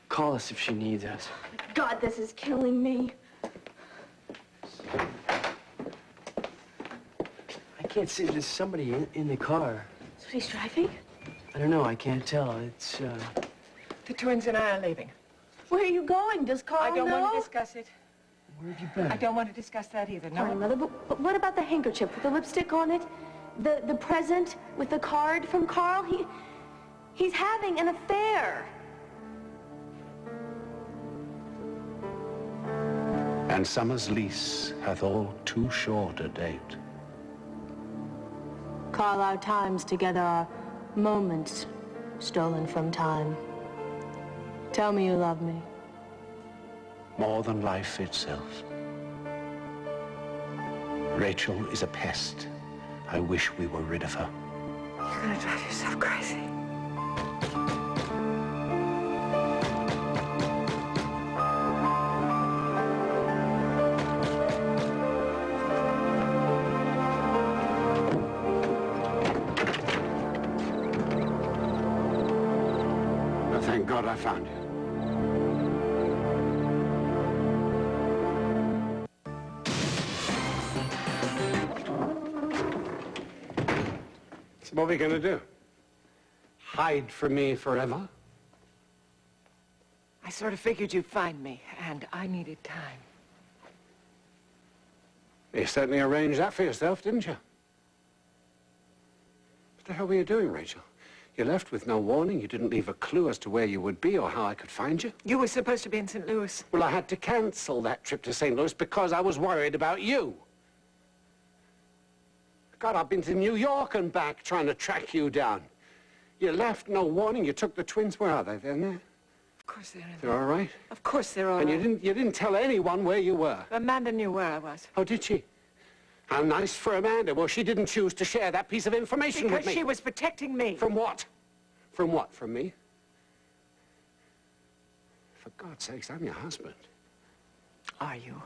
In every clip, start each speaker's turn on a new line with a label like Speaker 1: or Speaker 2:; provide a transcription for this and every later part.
Speaker 1: Call us if she needs us.
Speaker 2: God, this is killing me.
Speaker 1: I can't see. There's somebody in the car.
Speaker 2: So he's driving?
Speaker 1: I don't know. I can't tell. It's,
Speaker 3: The twins and I are leaving.
Speaker 2: Where are you going? Does Carl
Speaker 3: I don't
Speaker 2: know?
Speaker 3: want to discuss it.
Speaker 1: Where have you been?
Speaker 3: I don't want to discuss that either, no.
Speaker 2: Sorry, Mother, but what about the handkerchief with the lipstick on it? The present with the card from Carl? He's having an affair.
Speaker 4: And summer's lease hath all too short a date.
Speaker 2: Carl, our times together are moments stolen from time. Tell me you love me.
Speaker 4: More than life itself. Rachel is a pest. I wish we were rid of her.
Speaker 3: You're gonna drive yourself crazy.
Speaker 4: Thank God I found you. So what are we going to do? Hide from me forever?
Speaker 3: I sort of figured you'd find me, and I needed time.
Speaker 4: You certainly arranged that for yourself, didn't you? What the hell were you doing, Rachel? You left with no warning. You didn't leave a clue as to where you would be or how I could find you.
Speaker 3: You were supposed to be in St. Louis.
Speaker 4: Well, I had to cancel that trip to St. Louis because I was worried about you. God, I've been to New York and back trying to track you down. You left no warning. You took the twins. Where are they? They're in there?
Speaker 3: Of course they're in
Speaker 4: They're all right?
Speaker 3: Of course they're all
Speaker 4: And
Speaker 3: right.
Speaker 4: you didn't tell anyone where you were.
Speaker 3: Amanda knew where I was.
Speaker 4: Oh, did she? How nice for Amanda. Well, she didn't choose to share that piece of information with me.
Speaker 3: Because she was protecting me.
Speaker 4: From what? From what? From me? For God's sakes, I'm your husband.
Speaker 3: Are you?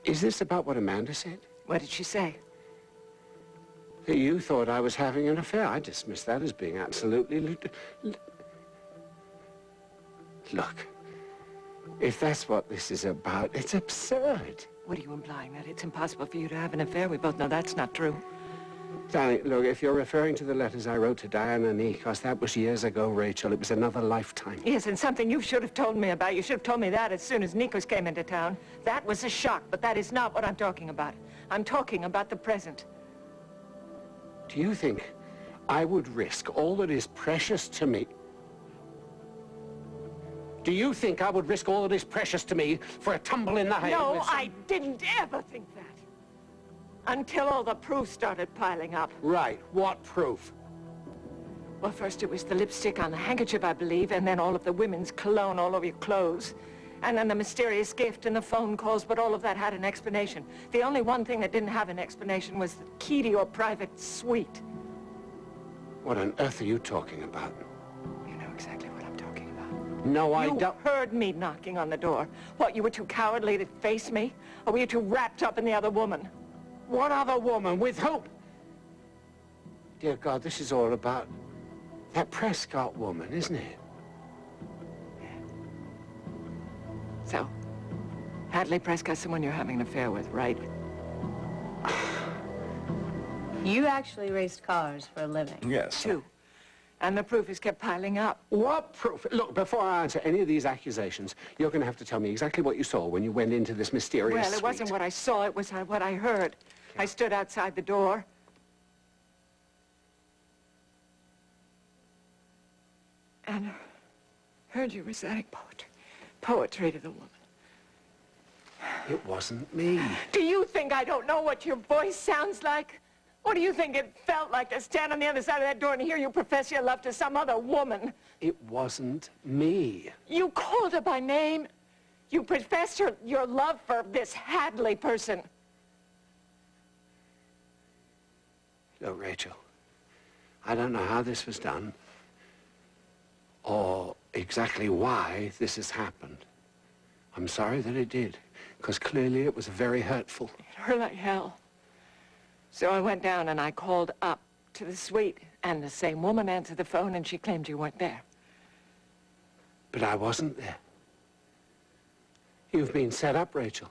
Speaker 4: Is this about what Amanda said?
Speaker 3: What did she say?
Speaker 4: That you thought I was having an affair. I dismissed that as being absolutely... Look, if that's what this is about, it's absurd.
Speaker 3: What are you implying? That it's impossible for you to have an affair? We both know that's not true.
Speaker 4: Darling, look, if you're referring to the letters I wrote to Diana Nikos, that was years ago, Rachel. It was another lifetime.
Speaker 3: Yes, and something you should have told me about. You should have told me that as soon as Nikos came into town. That was a shock, but that is not what I'm talking about. I'm talking about the present.
Speaker 4: Do you think I would risk all that is precious to me? Do you think I would risk all that is precious to me for a tumble in the hay?
Speaker 3: No, I didn't ever think that. Until all the proof started piling up.
Speaker 4: Right. What proof?
Speaker 3: Well, first it was the lipstick on the handkerchief, I believe, and then all of the women's cologne all over your clothes. And then the mysterious gift and the phone calls, but all of that had an explanation. The only one thing that didn't have an explanation was the key to your private suite.
Speaker 4: What on earth are you talking about?
Speaker 3: You know exactly what I'm talking about.
Speaker 4: No, I don't.
Speaker 3: You heard me knocking on the door. What, you were too cowardly to face me? Or were you too wrapped up in the other woman?
Speaker 4: What other woman? With whom? Dear God, this is all about that Prescott woman, isn't it?
Speaker 3: So, Hadley Prescott's someone you're having an affair with, right?
Speaker 5: You actually raced cars for a living.
Speaker 4: Yes.
Speaker 3: Two. And the proof has kept piling up.
Speaker 4: What proof? Look, before I answer any of these accusations, you're going to have to tell me exactly what you saw when you went into this mysterious
Speaker 3: Well, it
Speaker 4: suite.
Speaker 3: wasn't what I saw, it was what I heard. I stood outside the door. And heard you reciting poetry to the woman.
Speaker 4: It wasn't me.
Speaker 3: Do you think I don't know what your voice sounds like? What do you think it felt like to stand on the other side of that door and hear you profess your love to some other woman?
Speaker 4: It wasn't me.
Speaker 3: You called her by name. You professed your love for this Hadley person.
Speaker 4: Look, Rachel, I don't know how this was done or exactly why this has happened. I'm sorry that it did, because clearly it was very hurtful.
Speaker 3: It hurt like hell. So I went down and I called up to the suite, and the same woman answered the phone, and she claimed you weren't there.
Speaker 4: But I wasn't there. You've been set up, Rachel.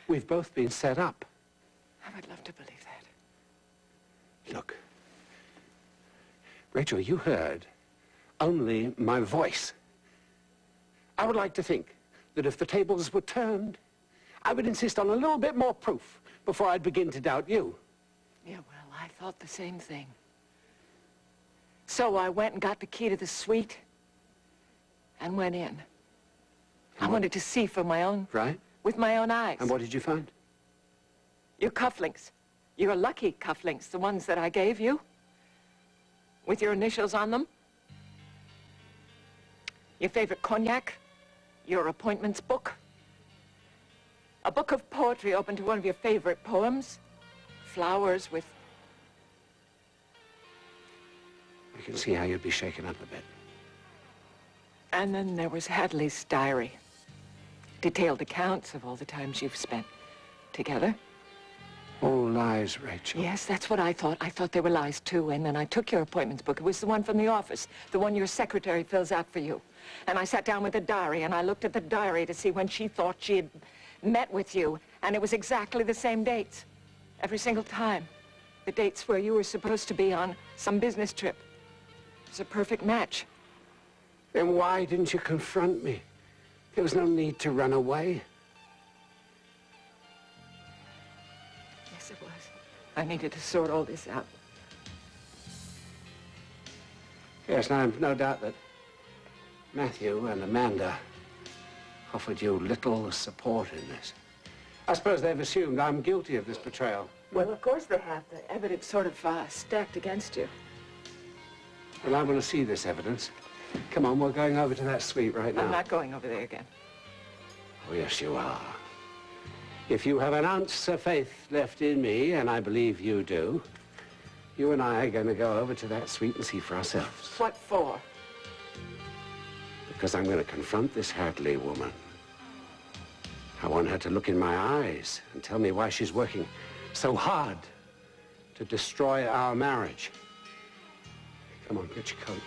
Speaker 4: We've both been set up.
Speaker 3: I would love to believe that.
Speaker 4: Look, Rachel, you heard only my voice. I would like to think that if the tables were turned, I would insist on a little bit more proof before I'd begin to doubt you.
Speaker 3: Yeah, well, I thought the same thing. So I went and got the key to the suite and went in. I wanted to see for my own...
Speaker 4: Right?
Speaker 3: With my own eyes.
Speaker 4: And what did you find?
Speaker 3: Your cufflinks. Your lucky cufflinks, the ones that I gave you. With your initials on them. Your favorite cognac. Your appointments book. A book of poetry open to one of your favorite poems. Flowers with...
Speaker 4: I can see how you'd be shaken up a bit.
Speaker 3: And then there was Hadley's diary. Detailed accounts of all the times you've spent together.
Speaker 4: All lies, Rachel.
Speaker 3: Yes, that's what I thought. I thought they were lies, too. And then I took your appointments book. It was the one from the office, the one your secretary fills out for you. And I sat down with the diary, and I looked at the diary to see when she thought she had met with you. And it was exactly the same dates. Every single time. The dates where you were supposed to be on some business trip. It was a perfect match.
Speaker 4: Then why didn't you confront me? There was no need to run away.
Speaker 3: Yes, it was. I needed to sort all this out.
Speaker 4: Yes, and I've no doubt that Matthew and Amanda offered you little support in this. I suppose they've assumed I'm guilty of this betrayal.
Speaker 3: Well, of course they have. The evidence sort of stacked against you.
Speaker 4: Well, I want to see this evidence. Come on, we're going over to that suite right now.
Speaker 3: I'm not going over there again.
Speaker 4: Oh, yes, you are. If you have an ounce of faith left in me, and I believe you do, you and I are going to go over to that suite and see for ourselves.
Speaker 3: What for?
Speaker 4: Because I'm going to confront this Hadley woman. I want her to look in my eyes and tell me why she's working so hard to destroy our marriage. Come on, get your coat.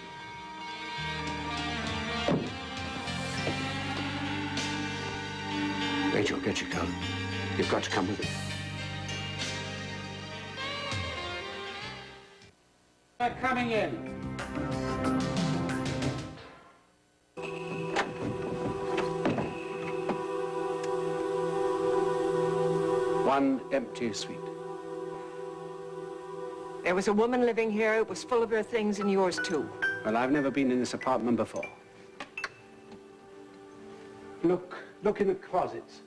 Speaker 4: Rachel, get your coat. You've got to come with me. They're coming in. One empty suite.
Speaker 3: There was a woman living here. It was full of her things and yours, too.
Speaker 4: Well, I've never been in this apartment before. Look in the closets.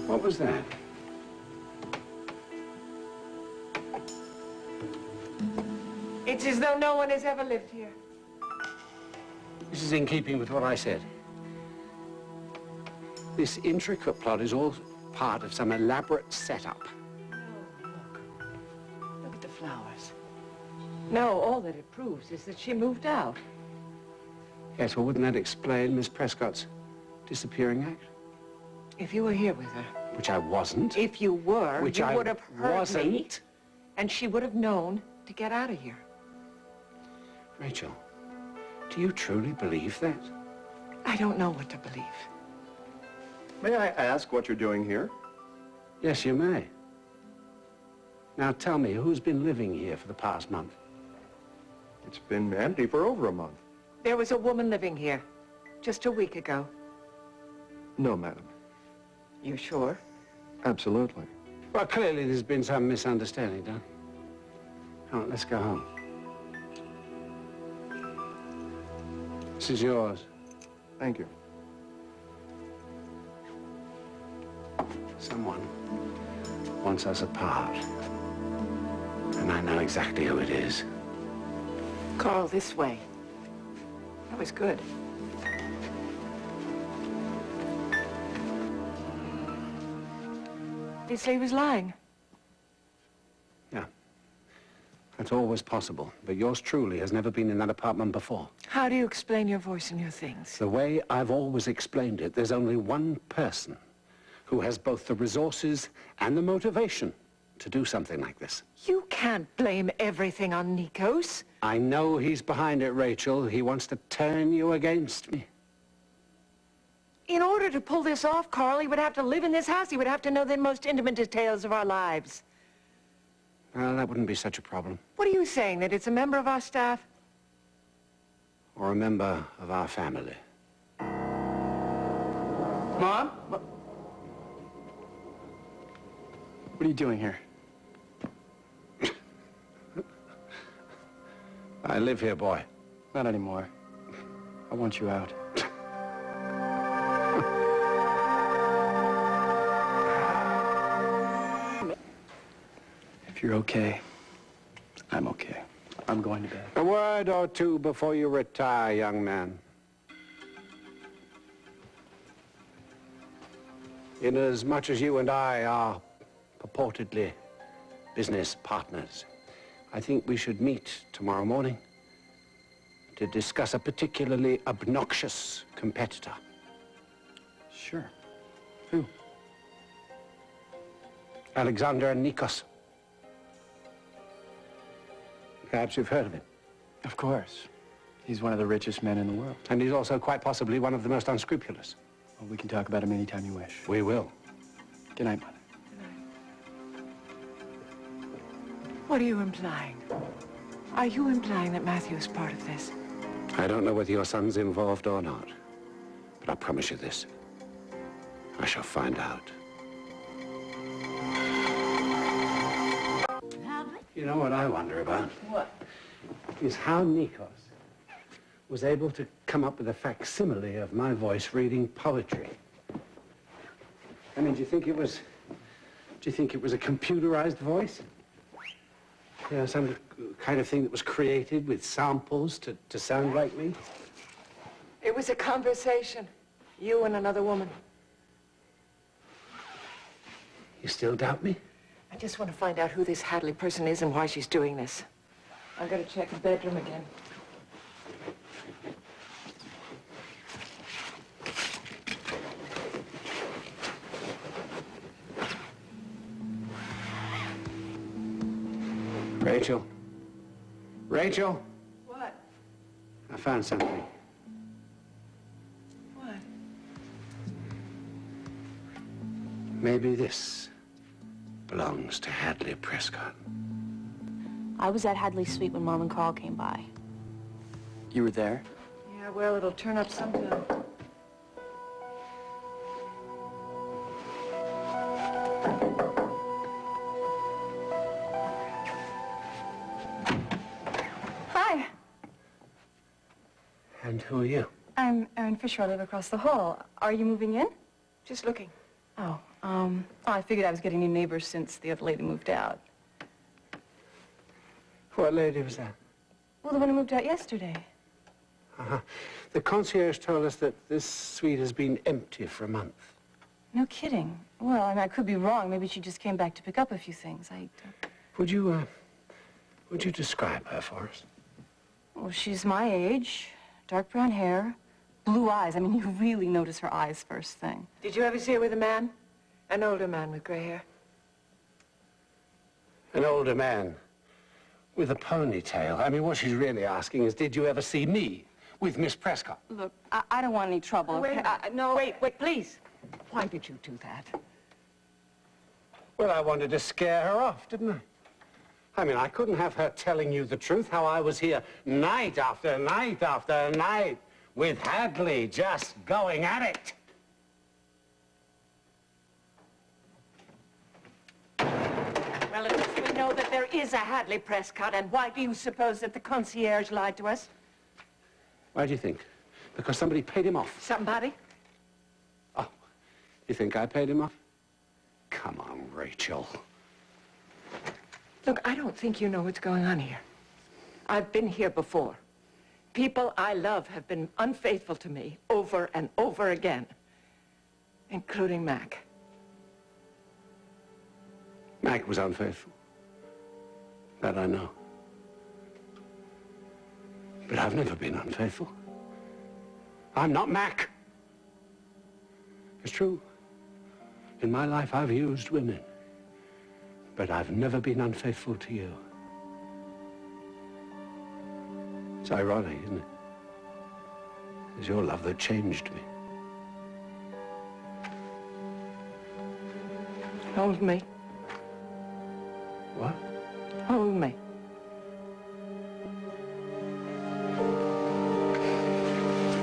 Speaker 4: What was that?
Speaker 3: It's as though no one has ever lived here.
Speaker 4: This is in keeping with what I said. This intricate plot is all part of some elaborate setup.
Speaker 3: Look at the flowers. No, all that it proves is that she moved out.
Speaker 4: Yes, well, wouldn't that explain Miss Prescott's disappearing act?
Speaker 3: If you were here with her.
Speaker 4: Which I wasn't.
Speaker 3: If you were,
Speaker 4: Which
Speaker 3: you
Speaker 4: I
Speaker 3: would have heard me,
Speaker 4: wasn't.
Speaker 3: and she would have known to get out of here.
Speaker 4: Rachel, do you truly believe that?
Speaker 3: I don't know what to believe.
Speaker 6: May I ask what you're doing here?
Speaker 4: Yes, you may. Now tell me, who's been living here for the past month?
Speaker 6: It's been empty for over a month.
Speaker 3: There was a woman living here just a week ago.
Speaker 6: No, madam.
Speaker 3: You sure?
Speaker 6: Absolutely.
Speaker 4: Well, clearly there's been some misunderstanding, Don. Come on, let's go home. This is yours.
Speaker 6: Thank you.
Speaker 4: Someone wants us apart. And I know exactly who it is.
Speaker 3: Carl, this way. That was good. Obviously, he was lying.
Speaker 4: Yeah. That's always possible. But yours truly has never been in that apartment before.
Speaker 3: How do you explain your voice and your things?
Speaker 4: The way I've always explained it, there's only one person who has both the resources and the motivation to do something like this.
Speaker 3: You can't blame everything on Nikos.
Speaker 4: I know he's behind it, Rachel. He wants to turn you against me.
Speaker 3: In order to pull this off, Carl, he would have to live in this house. He would have to know the most intimate details of our lives.
Speaker 4: Well, that wouldn't be such a problem.
Speaker 3: What are you saying, that it's a member of our staff?
Speaker 4: Or a member of our family.
Speaker 1: Mom? What are you doing here?
Speaker 4: I live here, boy.
Speaker 1: Not anymore. I want you out. If you're okay, I'm okay. I'm going to bed.
Speaker 4: A word or two before you retire, young man. Inasmuch as you and I are purportedly business partners, I think we should meet tomorrow morning to discuss a particularly obnoxious competitor.
Speaker 1: Sure. Who?
Speaker 4: Alexander Nikos. Perhaps you've heard of him.
Speaker 1: Of course. He's one of the richest men in the world.
Speaker 4: And he's also quite possibly one of the most unscrupulous.
Speaker 1: Well, we can talk about him anytime you wish.
Speaker 4: We will.
Speaker 1: Good night, Mother.
Speaker 3: What are you implying? Are you implying that Matthew is part of this?
Speaker 4: I don't know whether your son's involved or not, but I promise you this. I shall find out. You know what I wonder about?
Speaker 3: What?
Speaker 4: Is how Nikos was able to come up with a facsimile of my voice reading poetry. I mean, do you think it was a computerized voice? You know, some kind of thing that was created with samples to sound like me?
Speaker 3: It was a conversation. You and another woman.
Speaker 4: You still doubt me?
Speaker 3: I just want to find out who this Hadley person is and why she's doing this. I've got to check the bedroom again.
Speaker 4: Rachel? Rachel?
Speaker 3: What?
Speaker 4: I found something.
Speaker 3: What?
Speaker 4: Maybe this belongs to Hadley Prescott.
Speaker 2: I was at Hadley's suite when Mom and Carl came by.
Speaker 1: You were there?
Speaker 3: Yeah, well, it'll turn up sometime.
Speaker 5: Hi,
Speaker 4: And who are you?
Speaker 5: I'm Erin Fisher. I live across the hall. Are you moving in?
Speaker 3: Just looking.
Speaker 5: Oh, I figured I was getting new neighbors since the other lady moved out.
Speaker 4: What lady was that?
Speaker 5: Well, the one who moved out yesterday.
Speaker 4: Uh-huh. The concierge told us that this suite has been empty for a month.
Speaker 5: No kidding. Well, I mean, I could be wrong. Maybe she just came back to pick up a few things.
Speaker 4: Would you describe her for us?
Speaker 5: Well, she's my age, dark brown hair, blue eyes. I mean, you really notice her eyes first thing.
Speaker 3: Did you ever see her with a man? An older man with gray hair?
Speaker 4: An older man with a ponytail. I mean, what she's really asking is, did you ever see me with Miss Prescott?
Speaker 5: Look, I don't want any trouble.
Speaker 3: Wait,
Speaker 5: okay?
Speaker 3: no, wait, please. Why did you do that?
Speaker 4: Well, I wanted to scare her off, didn't I? I mean, I couldn't have her telling you the truth, how I was here night after night after night with Hadley just going at it.
Speaker 3: Well, at least we know that there is a Hadley Prescott, and why do you suppose that the concierge lied to us?
Speaker 4: Why do you think? Because somebody paid him off.
Speaker 3: Somebody?
Speaker 4: Oh, you think I paid him off? Come on, Rachel.
Speaker 3: Look, I don't think you know what's going on here. I've been here before. People I love have been unfaithful to me over and over again, including Mac.
Speaker 4: Mac was unfaithful. That I know. But I've never been unfaithful. I'm not Mac. It's true. In my life, I've used women. But I've never been unfaithful to you. It's ironic, isn't it? It's your love that changed me.
Speaker 3: Hold me.
Speaker 4: What?
Speaker 3: Hold me.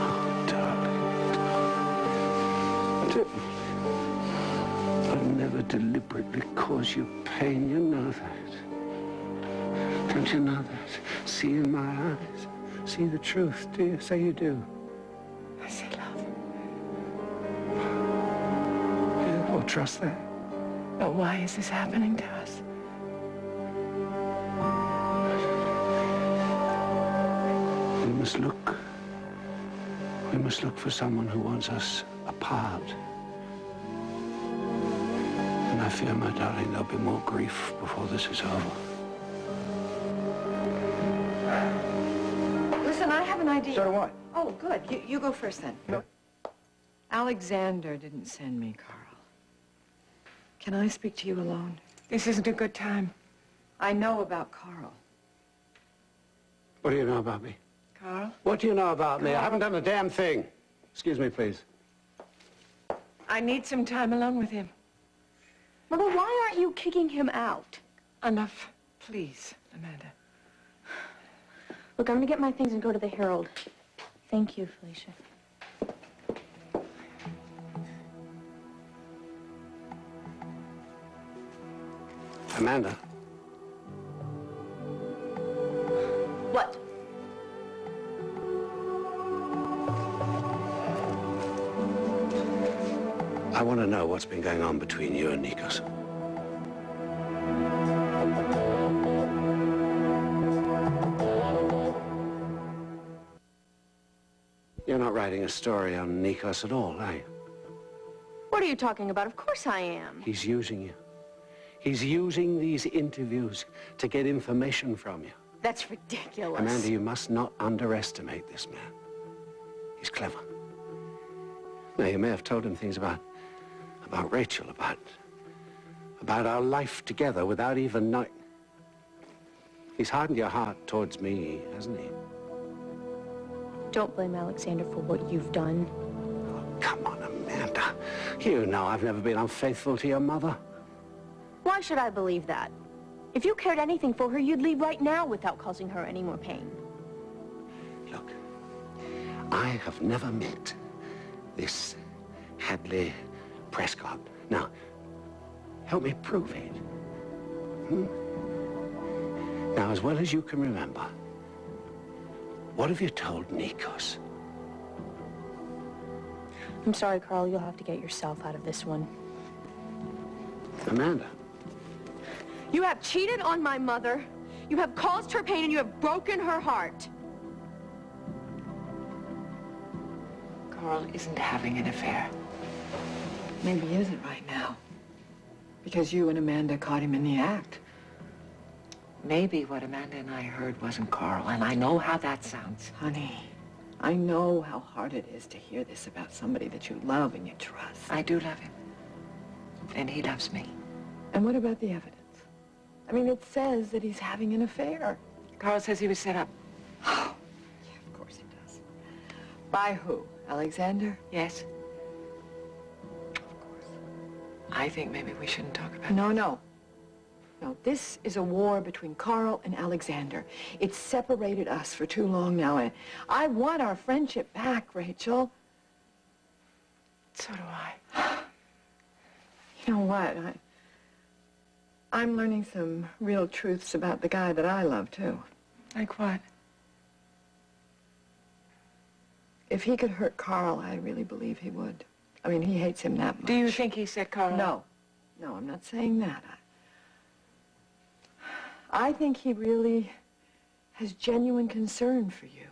Speaker 4: Oh, darling. I'll never deliberately cause you pain. You know that. Don't you know that? See in my eyes. See the truth, do you? Say you do.
Speaker 3: I say love.
Speaker 4: Yeah, well, trust that.
Speaker 3: But why is this happening to us?
Speaker 4: We must look for someone who wants us apart. And I fear, my darling, there'll be more grief before this is over.
Speaker 3: Listen, I have an idea.
Speaker 6: So do I.
Speaker 3: Oh, good. You go first, then.
Speaker 6: No.
Speaker 3: Alexander didn't send me, Carl. Can I speak to you alone? This isn't a good time. I know about Carl.
Speaker 4: What do you know about me?
Speaker 3: Carl?
Speaker 4: What do you know about me? I haven't done a damn thing. Excuse me, please.
Speaker 3: I need some time alone with him.
Speaker 2: Mother, why aren't you kicking him out?
Speaker 3: Enough, please, Amanda.
Speaker 2: Look, I'm gonna get my things and go to the Herald. Thank you, Felicia.
Speaker 4: Amanda.
Speaker 2: What?
Speaker 4: I want to know what's been going on between you and Nikos. You're not writing a story on Nikos at all, are you?
Speaker 2: What are you talking about? Of course I am.
Speaker 4: He's using you. He's using these interviews to get information from you.
Speaker 2: That's ridiculous.
Speaker 4: Amanda, you must not underestimate this man. He's clever. Now, you may have told him things about Rachel, about our life together without even knowing. He's hardened your heart towards me, hasn't he?
Speaker 2: Don't blame Alexander for what you've done.
Speaker 4: Oh, come on, Amanda. You know I've never been unfaithful to your mother.
Speaker 2: Why should I believe that? If you cared anything for her, you'd leave right now without causing her any more pain.
Speaker 4: Look, I have never met this Hadley Prescott. Now, help me prove it. Now, as well as you can remember, what have you told Nikos?
Speaker 2: I'm sorry, Carl. You'll have to get yourself out of this one.
Speaker 4: Amanda.
Speaker 2: You have cheated on my mother. You have caused her pain, and you have broken her heart.
Speaker 3: Carl isn't having an affair. Maybe he isn't right now. Because you and Amanda caught him in the act. Maybe what Amanda and I heard wasn't Carl, and I know how that sounds. Honey, I know how hard it is to hear this about somebody that you love and you trust. I do love him. And he loves me. And what about the evidence? I mean, it says that he's having an affair. Carl says he was set up. Oh, yeah, of course he does. By who? Alexander? Yes. Of course. I think maybe we shouldn't talk about this. No, this is a war between Carl and Alexander. It's separated us for too long now, and I want our friendship back, Rachel. So do I. You know what? I'm learning some real truths about the guy that I love, too. Like what? If he could hurt Carl, I really believe he would. I mean, he hates him that much. Do you think he set Carl up? No, I'm not saying that. I think he really has genuine concern for you.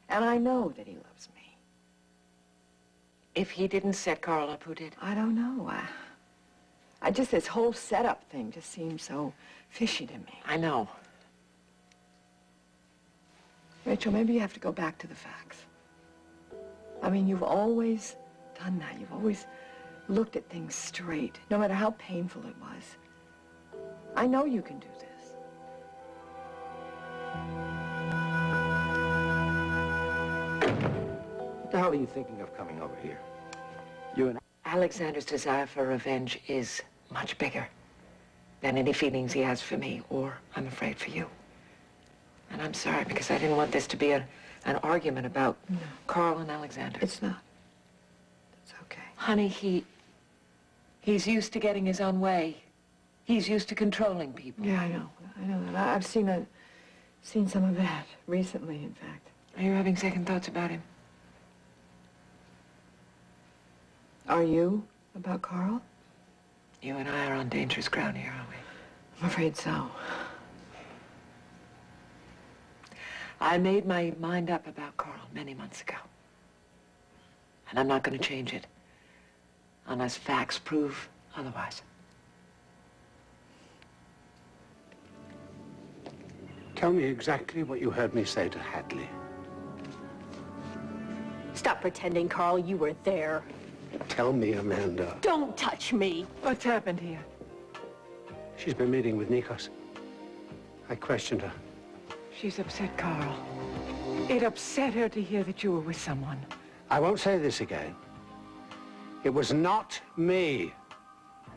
Speaker 3: And I know that he loves me. If he didn't set Carl up, who did? I don't know. I just, this whole setup thing just seems so fishy to me. I know. Rachel, maybe you have to go back to the facts. I mean, you've always done that. You've always looked at things straight, no matter how painful it was. I know you can do this.
Speaker 7: What the hell are you thinking of coming over here?
Speaker 6: You and
Speaker 3: Alexander's desire for revenge is much bigger than any feelings he has for me, or, I'm afraid, for you. And I'm sorry, because I didn't want this to be an argument about Carl and Alexander.
Speaker 8: It's not. It's okay.
Speaker 3: Honey, he's used to getting his own way. He's used to controlling people.
Speaker 8: Yeah, I know. I know that. I've seen some of that recently, in fact.
Speaker 3: Are you having second thoughts about him?
Speaker 8: Are you? About Carl?
Speaker 3: You and I are on dangerous ground here, aren't we?
Speaker 8: I'm afraid so.
Speaker 3: I made my mind up about Carl many months ago. And I'm not going to change it unless facts prove otherwise.
Speaker 4: Tell me exactly what you heard me say to Hadley.
Speaker 2: Stop pretending, Carl. You were there.
Speaker 4: Tell me, Amanda.
Speaker 2: Don't touch me.
Speaker 3: What's happened here?
Speaker 4: She's been meeting with Nikos. I questioned her.
Speaker 3: She's upset, Carl. It upset her to hear that you were with someone.
Speaker 4: I won't say this again. It was not me.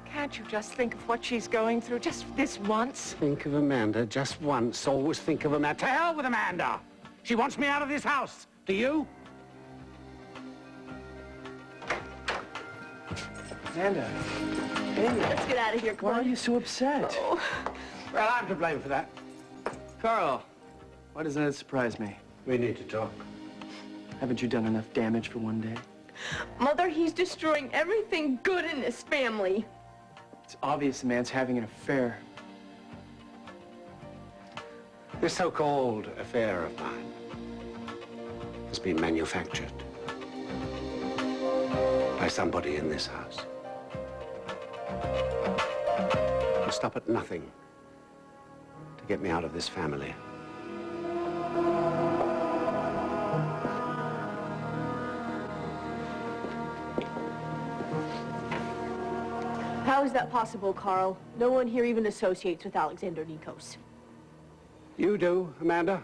Speaker 3: Can't you just think of what she's going through just this once?
Speaker 4: Think of Amanda just once. Always think of Amanda. To hell with Amanda! She wants me out of this house. Do you?
Speaker 1: Amanda, hey,
Speaker 2: Let's get out of here,
Speaker 1: why
Speaker 2: Carl.
Speaker 1: are you so upset?
Speaker 4: Well, I'm to blame for that.
Speaker 1: Carl, why doesn't that surprise me?
Speaker 4: We need to talk.
Speaker 1: Haven't you done enough damage for one day?
Speaker 2: Mother, he's destroying everything good in this family.
Speaker 1: It's obvious the man's having an affair.
Speaker 4: This so-called affair of mine has been manufactured by somebody in this house. I'll stop at nothing to get me out of this family.
Speaker 2: How is that possible, Carl? No one here even associates with Alexander Nikos.
Speaker 4: You do, Amanda.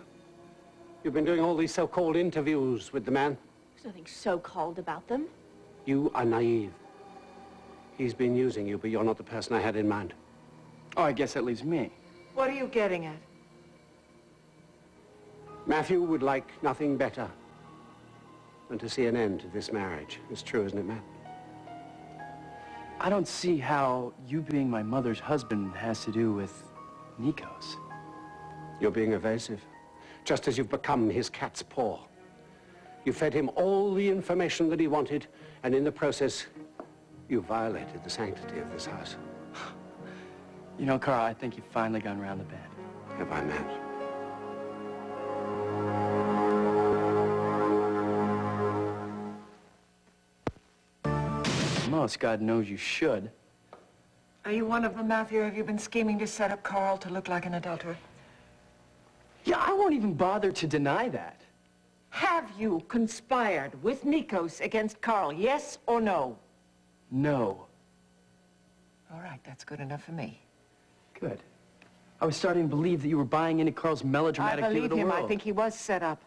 Speaker 4: You've been doing all these so-called interviews with the man.
Speaker 2: There's nothing so-called about them.
Speaker 4: You are naive. He's been using you, but you're not the person I had in mind.
Speaker 1: Oh, I guess that leaves me.
Speaker 3: What are you getting at?
Speaker 4: Matthew would like nothing better than to see an end to this marriage. It's true, isn't it, Matt?
Speaker 1: I don't see how you being my mother's husband has to do with Nikos.
Speaker 4: You're being evasive, just as you've become his cat's paw. You fed him all the information that he wanted, and in the process, you violated the sanctity of this house.
Speaker 1: You know, Carl, I think you've finally gone around the bend.
Speaker 4: Have I, Matt?
Speaker 1: Most God knows you should.
Speaker 3: Are you one of them, Matthew? Have you been scheming to set up Carl to look like an adulterer?
Speaker 1: Yeah, I won't even bother to deny that.
Speaker 3: Have you conspired with Nikos against Carl, yes or no?
Speaker 1: No.
Speaker 3: All right, that's good enough for me.
Speaker 1: Good. I was starting to believe that you were buying into Carl's melodramatic
Speaker 3: I
Speaker 1: view of
Speaker 3: believe
Speaker 1: the
Speaker 3: him.
Speaker 1: world.
Speaker 3: I think he was set up.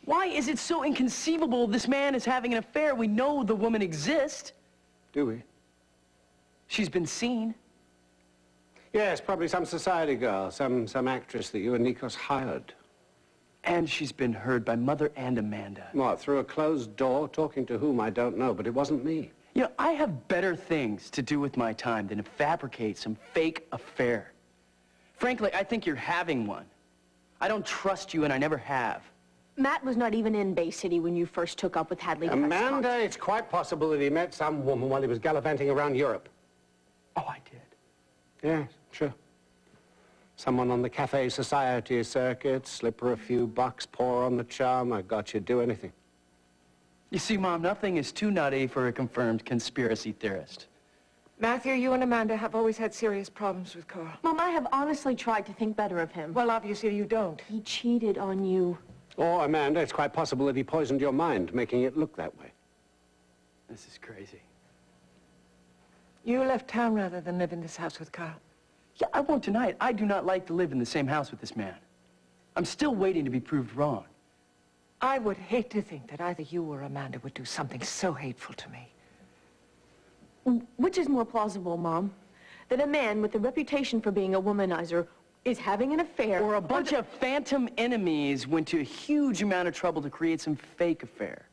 Speaker 1: Why is it so inconceivable this man is having an affair? We know the woman exists.
Speaker 4: Do we?
Speaker 1: She's been seen.
Speaker 4: Yes, probably some society girl, some actress that you and Nikos hired.
Speaker 1: And she's been heard by Mother and Amanda.
Speaker 4: What, through a closed door, talking to whom I don't know, but it wasn't me.
Speaker 1: You know, I have better things to do with my time than to fabricate some fake affair. Frankly, I think you're having one. I don't trust you, and I never have.
Speaker 2: Matt was not even in Bay City when you first took up with Hadley.
Speaker 4: Amanda, it's quite possible that he met some woman while he was gallivanting around Europe.
Speaker 1: Oh, I did.
Speaker 4: Yeah, sure. Someone on the cafe society circuit, slip her a few bucks, pour her on the charm. I got you, do anything.
Speaker 1: You see, Mom, nothing is too nutty for a confirmed conspiracy theorist.
Speaker 3: Matthew, you and Amanda have always had serious problems with Carl.
Speaker 2: Mom, I have honestly tried to think better of him.
Speaker 3: Well, obviously you don't.
Speaker 2: He cheated on you.
Speaker 4: Or, Amanda, it's quite possible that he poisoned your mind, making it look that way.
Speaker 1: This is crazy.
Speaker 3: You left town rather than live in this house with Carl.
Speaker 1: Yeah, I won't deny it. I do not like to live in the same house with this man. I'm still waiting to be proved wrong.
Speaker 3: I would hate to think that either you or Amanda would do something so hateful to me.
Speaker 2: Which is more plausible, Mom? That a man with a reputation for being a womanizer is having an affair...
Speaker 1: Or a bunch of phantom enemies went to a huge amount of trouble to create some fake affair.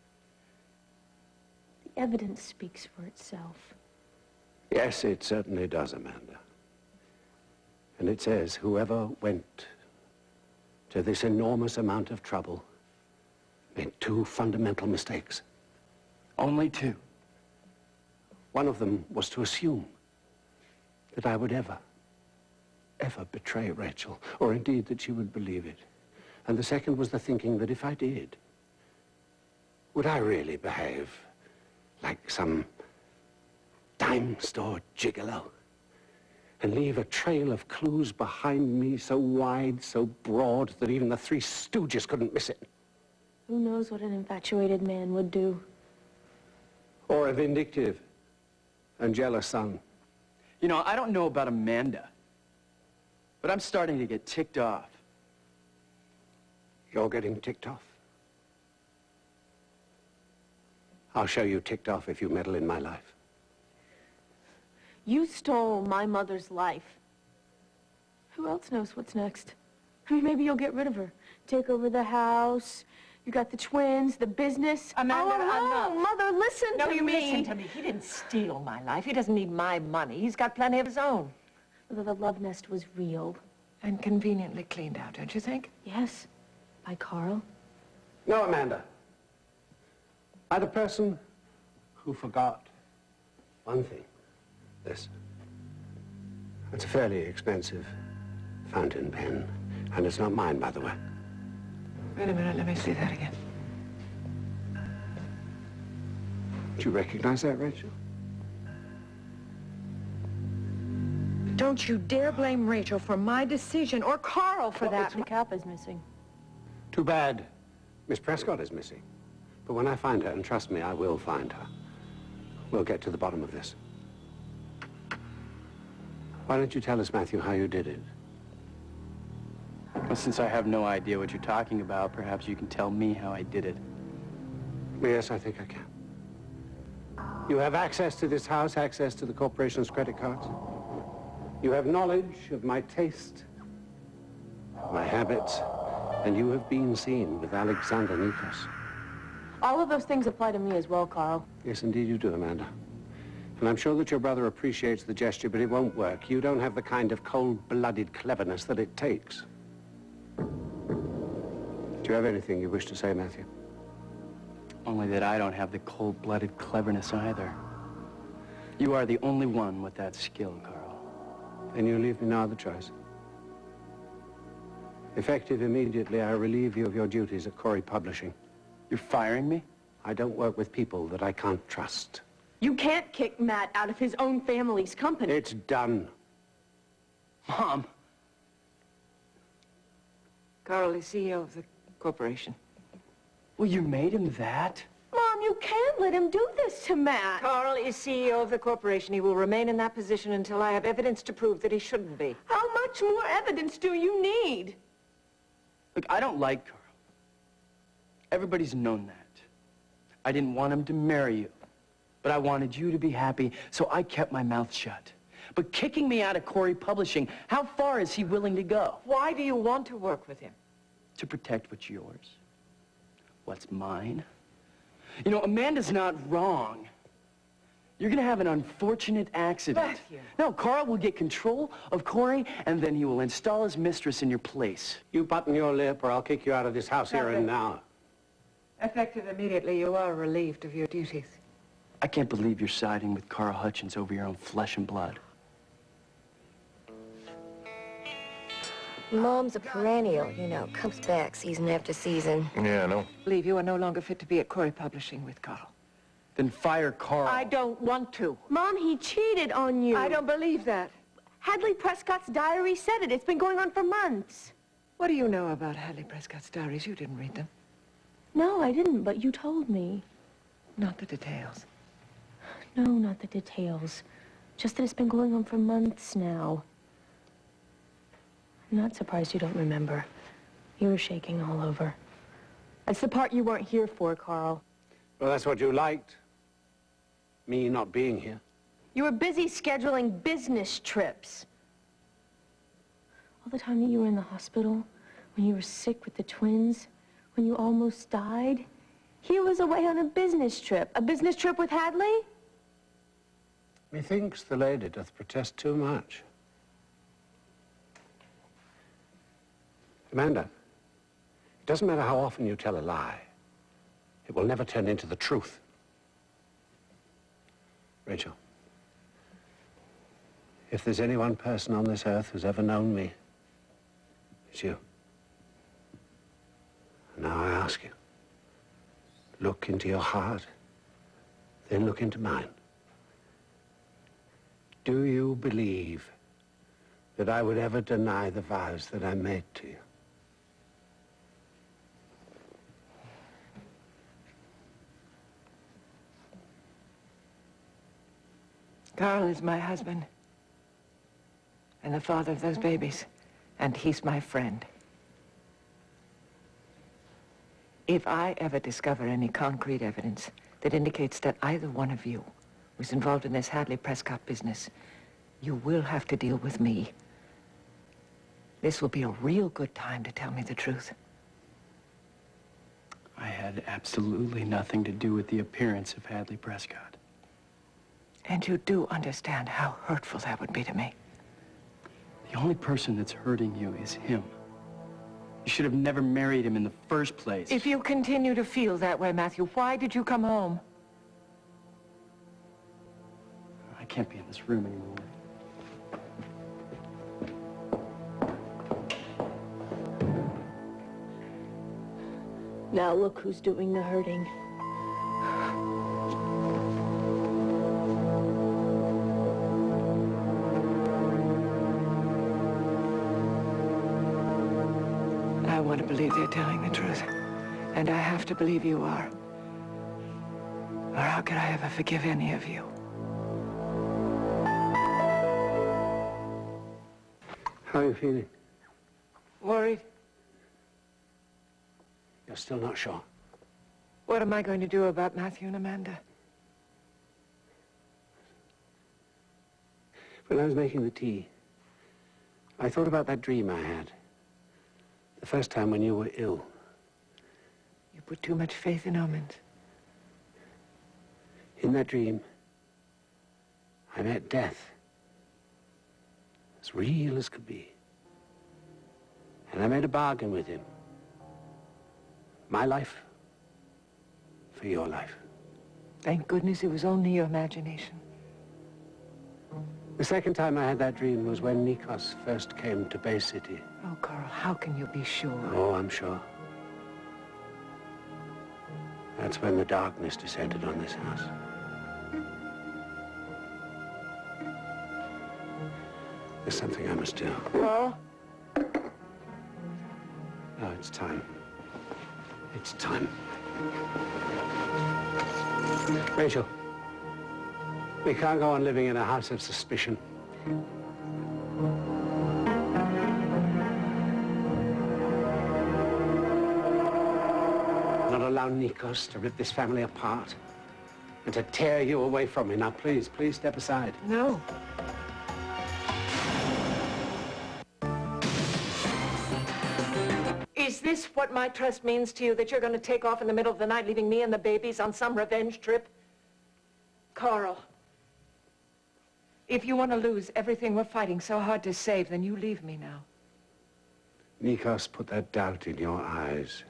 Speaker 2: The evidence speaks for itself.
Speaker 4: Yes, it certainly does, Amanda. And it says whoever went to this enormous amount of trouble made two fundamental mistakes.
Speaker 1: Only two.
Speaker 4: One of them was to assume that I would ever betray Rachel, or indeed that she would believe it. And the second was the thinking that if I did, would I really behave like some dime store gigolo and leave a trail of clues behind me so wide, so broad, that even the Three Stooges couldn't miss it?
Speaker 2: Who knows what an infatuated man would do?
Speaker 4: Or a vindictive and jealous son.
Speaker 1: You know, I don't know about Amanda, but I'm starting to get ticked off.
Speaker 4: You're getting ticked off? I'll show you ticked off if you meddle in my life.
Speaker 2: You stole my mother's life. Who else knows what's next? I mean, maybe you'll get rid of her. Take over the house. You got the twins, the business.
Speaker 3: Amanda,
Speaker 2: oh, no, Mother, listen to me.
Speaker 3: No, you listen to me. He didn't steal my life. He doesn't need my money. He's got plenty of his own.
Speaker 2: The love nest was real.
Speaker 3: And conveniently cleaned out, don't you think?
Speaker 2: Yes, by Carl.
Speaker 4: No, Amanda. By the person who forgot one thing. This. It's a fairly expensive fountain pen, and it's not mine, by the way.
Speaker 3: Wait a minute, let me see that again.
Speaker 4: Do you recognize that, Rachel?
Speaker 8: Don't you dare blame Rachel for my decision, or Carl for that.
Speaker 2: The cap is missing.
Speaker 4: Too bad Miss Prescott is missing. But when I find her, and trust me, I will find her, we'll get to the bottom of this. Why don't you tell us, Matthew, how you did it?
Speaker 1: Well, since I have no idea what you're talking about, perhaps you can tell me how I did it.
Speaker 4: Yes, I think I can. You have access to this house, access to the corporation's credit cards. You have knowledge of my taste, my habits, and you have been seen with Alexander Nikos.
Speaker 2: All of those things apply to me as well, Carl.
Speaker 4: Yes, indeed you do, Amanda. And I'm sure that your brother appreciates the gesture, but it won't work. You don't have the kind of cold-blooded cleverness that it takes. Do you have anything you wish to say, Matthew?
Speaker 1: Only that I don't have the cold-blooded cleverness either. You are the only one with that skill, Carl.
Speaker 4: Then you leave me no other choice. Effective immediately, I relieve you of your duties at Corey Publishing.
Speaker 1: You're firing me?
Speaker 4: I don't work with people that I can't trust.
Speaker 2: You can't kick Matt out of his own family's company.
Speaker 4: It's done.
Speaker 1: Mom.
Speaker 3: Carl is CEO of the corporation.
Speaker 1: Well, you made him that?
Speaker 2: Mom, you can't let him do this to Matt.
Speaker 3: Carl is CEO of the corporation. He will remain in that position until I have evidence to prove that he shouldn't be.
Speaker 2: How much more evidence do you need?
Speaker 1: Look, I don't like Carl. Everybody's known that. I didn't want him to marry you, but I wanted you to be happy, so I kept my mouth shut. But kicking me out of Corey Publishing, how far is he willing to go?
Speaker 3: Why do you want to work with him?
Speaker 1: To protect what's yours, what's mine. You know, Amanda's not wrong. You're gonna have an unfortunate accident.
Speaker 3: Matthew.
Speaker 1: No, Carl will get control of Corey, and then he will install his mistress in your place.
Speaker 4: You button your lip, or I'll kick you out of this house here and now.
Speaker 3: Effective immediately, you are relieved of your duties.
Speaker 1: I can't believe you're siding with Carl Hutchins over your own flesh and blood.
Speaker 9: Mom's a perennial, you know, comes back season after season.
Speaker 7: Yeah, I know.
Speaker 3: Believe you are no longer fit to be at Corey Publishing with Carl.
Speaker 1: Then fire Carl.
Speaker 3: I don't want to.
Speaker 2: Mom, he cheated on you.
Speaker 3: I don't believe that.
Speaker 2: Hadley Prescott's diary said it. It's been going on for months.
Speaker 3: What do you know about Hadley Prescott's diaries? You didn't read them.
Speaker 2: No, I didn't, but you told me.
Speaker 3: Not the details.
Speaker 2: No, not the details. Just that it's been going on for months now. I'm not surprised you don't remember. You were shaking all over. That's the part you weren't here for, Carl.
Speaker 4: Well, that's what you liked. Me not being here.
Speaker 2: You were busy scheduling business trips. All the time that you were in the hospital, when you were sick with the twins, when you almost died, he was away on a business trip. A business trip with Hadley?
Speaker 4: Methinks the lady doth protest too much. Amanda, it doesn't matter how often you tell a lie. It will never turn into the truth. Rachel, if there's any one person on this earth who's ever known me, it's you. And now I ask you, look into your heart, then look into mine. Do you believe that I would ever deny the vows that I made to you?
Speaker 3: Carl is my husband and the father of those babies, and he's my friend. If I ever discover any concrete evidence that indicates that either one of you was involved in this Hadley Prescott business, you will have to deal with me. This will be a real good time to tell me the truth.
Speaker 1: I had absolutely nothing to do with the appearance of Hadley Prescott.
Speaker 3: And you do understand how hurtful that would be to me.
Speaker 1: The only person that's hurting you is him. You should have never married him in the first place.
Speaker 3: If you continue to feel that way, Matthew, why did you come home?
Speaker 1: I can't be in this room anymore.
Speaker 2: Now look who's doing the hurting.
Speaker 3: I want to believe they're telling the truth. And I have to believe you are. Or how could I ever forgive any of you?
Speaker 4: How are you feeling?
Speaker 3: Worried?
Speaker 4: You're still not sure?
Speaker 3: What am I going to do about Matthew and Amanda?
Speaker 4: When I was making the tea, I thought about that dream I had. The first time when you were ill.
Speaker 3: You put too much faith in omens.
Speaker 4: In that dream, I met death. As real as could be. And I made a bargain with him. My life for your life.
Speaker 3: Thank goodness it was only your imagination.
Speaker 4: The second time I had that dream was when Nikos first came to Bay City.
Speaker 3: Oh, Carl, how can you be sure?
Speaker 4: Oh, I'm sure. That's when the darkness descended on this house. There's something I must do.
Speaker 3: Carl?
Speaker 4: Oh, it's time. It's time. Rachel, we can't go on living in a house of suspicion. Not allow Nikos to rip this family apart and to tear you away from me. Now, please, please step aside.
Speaker 3: No. Is this what my trust means to you, that you're going to take off in the middle of the night, leaving me and the babies on some revenge trip? Carl, if you want to lose everything we're fighting so hard to save, then you leave me now.
Speaker 4: Nikos put that doubt in your eyes.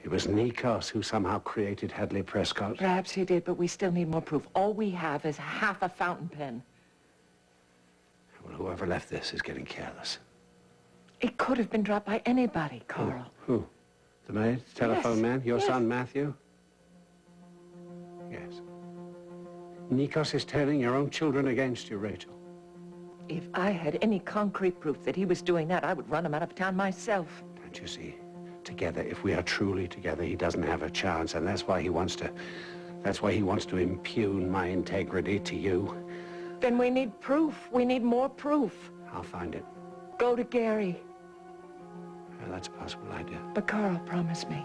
Speaker 4: It was Nikos who somehow created Hadley Prescott.
Speaker 3: Perhaps he did, but we still need more proof. All we have is half a fountain pen.
Speaker 4: Well, whoever left this is getting careless.
Speaker 3: It could have been dropped by anybody, Carl.
Speaker 4: Who? The maid? Telephone
Speaker 3: Yes.
Speaker 4: man? Your
Speaker 3: Yes.
Speaker 4: son, Matthew? Yes. Nikos is turning your own children against you, Rachel.
Speaker 3: If I had any concrete proof that he was doing that, I would run him out of town myself.
Speaker 4: Don't you see? Together, if we are truly together, he doesn't have a chance, and that's why he wants to impugn my integrity to you.
Speaker 3: Then we need proof. We need more proof.
Speaker 4: I'll find it.
Speaker 3: Go to Gary.
Speaker 4: Well, that's a possible idea.
Speaker 3: But Carl, promise me.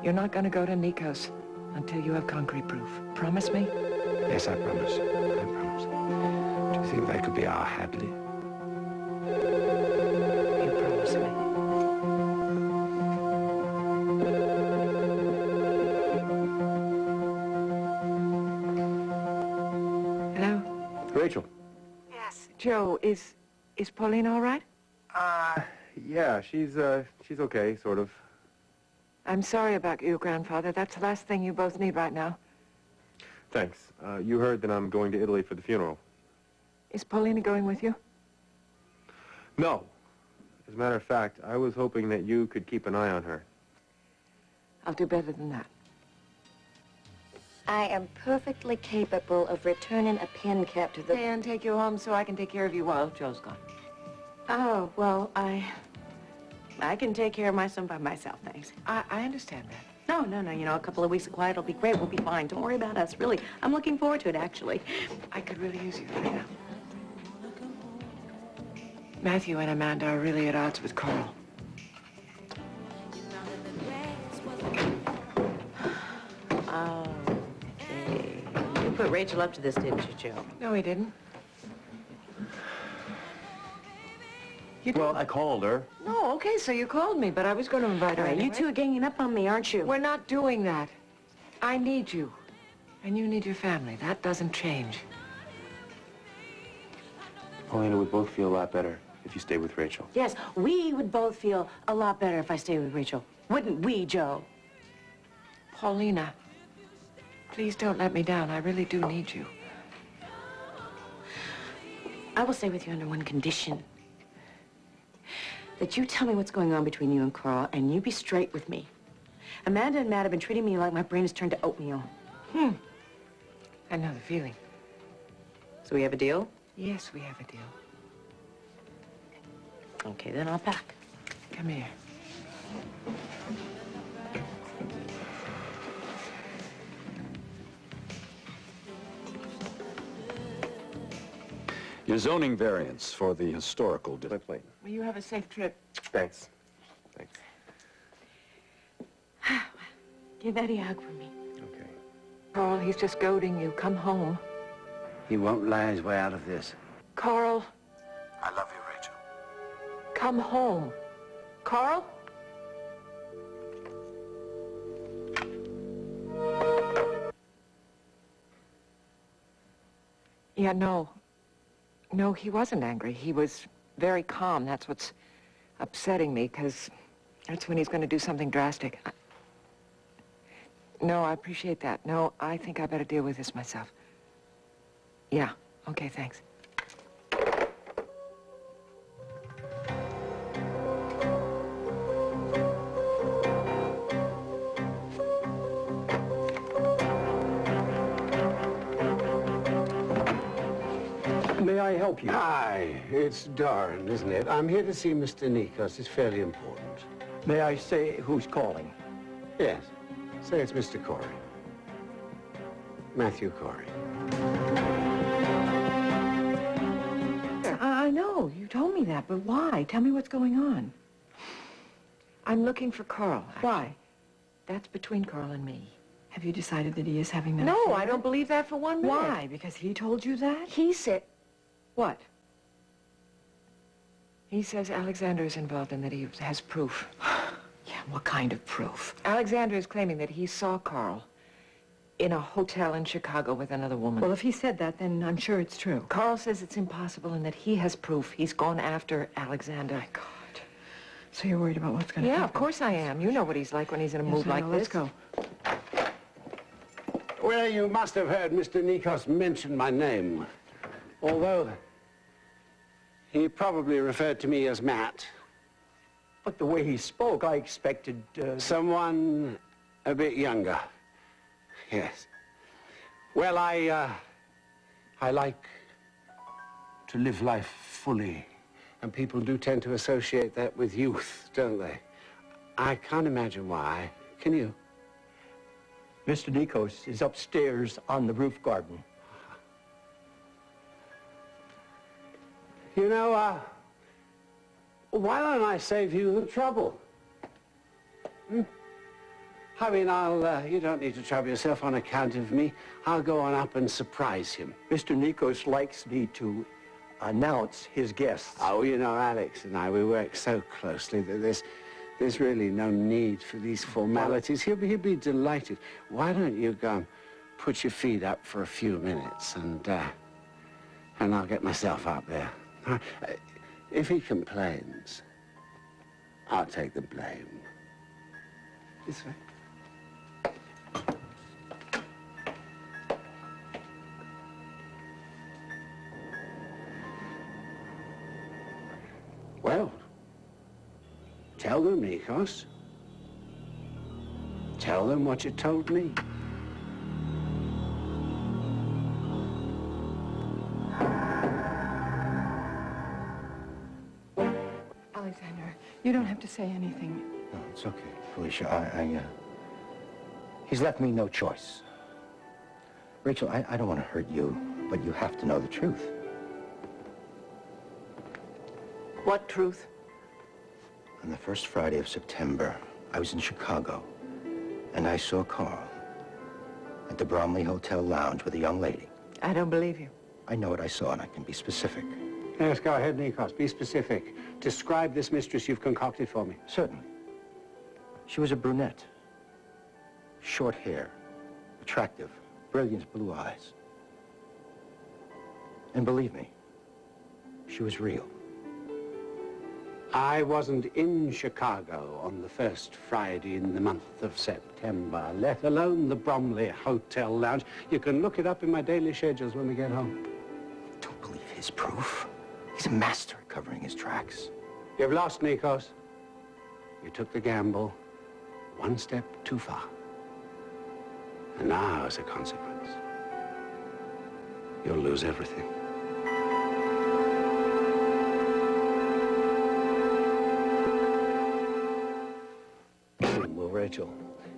Speaker 3: You're not going to go to Nikos until you have concrete proof. Promise me?
Speaker 4: Yes, I promise. I promise. Do you think that could be our Hadley?
Speaker 3: You promise me. Hello?
Speaker 6: Rachel.
Speaker 3: Yes. Joe, is Pauline all right?
Speaker 6: Yeah, she's okay, sort of.
Speaker 3: I'm sorry about you, Grandfather. That's the last thing you both need right now.
Speaker 6: Thanks. You heard that I'm going to Italy for the funeral.
Speaker 3: Is Paulina going with you?
Speaker 6: No. As a matter of fact, I was hoping that you could keep an eye on her.
Speaker 3: I'll do better than that.
Speaker 9: I am perfectly capable of returning a pen cap to the...
Speaker 3: And take you home so I can take care of you while Joe's gone.
Speaker 2: Oh, well, I can take care of my son by myself, thanks.
Speaker 3: I understand that.
Speaker 2: No, you know, a couple of weeks of quiet will be great. We'll be fine. Don't worry about us, really. I'm looking forward to it, actually.
Speaker 3: I could really use you right now. Matthew and Amanda are really at odds with Carl.
Speaker 2: Okay. You put Rachel up to this, didn't you, Joe?
Speaker 3: No, he didn't.
Speaker 1: Well, I called her.
Speaker 3: No, okay, so you called me, but I was going to invite her
Speaker 2: All right,
Speaker 3: anyway.
Speaker 2: you two are ganging up on me, aren't you?
Speaker 3: We're not doing that. I need you. And you need your family. That doesn't change.
Speaker 1: Paulina would both feel a lot better if you stayed with Rachel.
Speaker 2: Yes, we would both feel a lot better if I stayed with Rachel. Wouldn't we, Joe?
Speaker 3: Paulina, please don't let me down. I really do need you.
Speaker 2: I will stay with you under one condition. That you tell me what's going on between you and Carl, and you be straight with me. Amanda and Matt have been treating me like my brain has turned to oatmeal.
Speaker 3: I know the feeling.
Speaker 2: So we have a deal?
Speaker 3: Yes, we have a deal.
Speaker 2: Okay, then I'll pack.
Speaker 3: Come here.
Speaker 10: Your zoning variance for the historical district.
Speaker 6: Plate.
Speaker 3: Will you have a safe trip?
Speaker 6: Thanks. Thanks.
Speaker 2: Give Eddie a hug for me.
Speaker 6: Okay.
Speaker 3: Carl, he's just goading you. Come home.
Speaker 4: He won't lie his way out of this.
Speaker 3: Carl,
Speaker 10: I love you, Rachel.
Speaker 3: come home. Carl? Yeah, no. No, he wasn't angry. He was very calm. That's what's upsetting me, because that's when he's going to do something drastic. No, I appreciate that. No, I think I better deal with this myself. Yeah, okay, thanks.
Speaker 1: May I help you?
Speaker 4: Hi, it's Doran, isn't it? I'm here to see Mr. Nikos. It's fairly important.
Speaker 1: May I say who's calling?
Speaker 4: Yes. Say it's Mr. Corey. Matthew Corey.
Speaker 3: I know, you told me that, but why? Tell me what's going on. I'm looking for Carl. Why? That's between Carl and me.
Speaker 5: Have you decided that he is having that
Speaker 3: No,
Speaker 5: affair?
Speaker 3: I don't believe that for 1 minute.
Speaker 5: Why? Because he told you that?
Speaker 3: He said... What? He says Alexander is involved and that he has proof.
Speaker 5: Yeah, what kind of proof?
Speaker 3: Alexander is claiming that he saw Carl in a hotel in Chicago with another woman.
Speaker 5: Well, if he said that, then I'm sure it's true.
Speaker 3: Carl says it's impossible and that he has proof. He's gone after Alexander.
Speaker 5: My God. So you're worried about what's going to happen?
Speaker 3: Yeah, of course I am. You know what he's like when he's in a mood like
Speaker 5: Let's
Speaker 3: this.
Speaker 5: go.
Speaker 4: Well, you must have heard Mr. Nikos mention my name. Although he probably referred to me as Matt.
Speaker 1: But the way he spoke, I expected...
Speaker 4: Someone a bit younger. Yes. Well, I like to live life fully. And people do tend to associate that with youth, don't they? I can't imagine why. Can you?
Speaker 1: Mr. Nikos is upstairs on the roof garden.
Speaker 4: You know, Why don't I save you the trouble? I mean, you don't need to trouble yourself on account of me. I'll go on up and surprise him.
Speaker 7: Mr. Nikos likes me to announce his guests.
Speaker 4: Oh, you know, Alex and I, we work so closely that there's really no need for these formalities. He'll be delighted. Why don't you go and put your feet up for a few minutes, and I'll get myself up there. If he complains, I'll take the blame. This way. Well, tell them, Nikos. Tell them what you told me.
Speaker 3: Alexander, you don't have to say anything.
Speaker 7: No, it's okay, Felicia. He's left me no choice. Rachel, I don't want to hurt you, but you have to know the truth.
Speaker 3: What truth?
Speaker 7: On the first Friday of September, I was in Chicago, and I saw Carl at the Bromley Hotel Lounge with a young lady.
Speaker 3: I don't believe you.
Speaker 7: I know what I saw, and I can be specific.
Speaker 4: Yes, go ahead, Nikos. Be specific. Describe this mistress you've concocted for me.
Speaker 7: Certainly. She was a brunette. Short hair, attractive, brilliant blue eyes. And believe me, she was real.
Speaker 4: I wasn't in Chicago on the first Friday in the month of September, let alone the Bromley Hotel Lounge. You can look it up in my daily schedules when we get home.
Speaker 7: Don't believe his proof. He's a master at covering his tracks.
Speaker 4: You've lost, Nikos. You took the gamble one step too far. And now, as a consequence, you'll lose everything.
Speaker 7: Will Rachel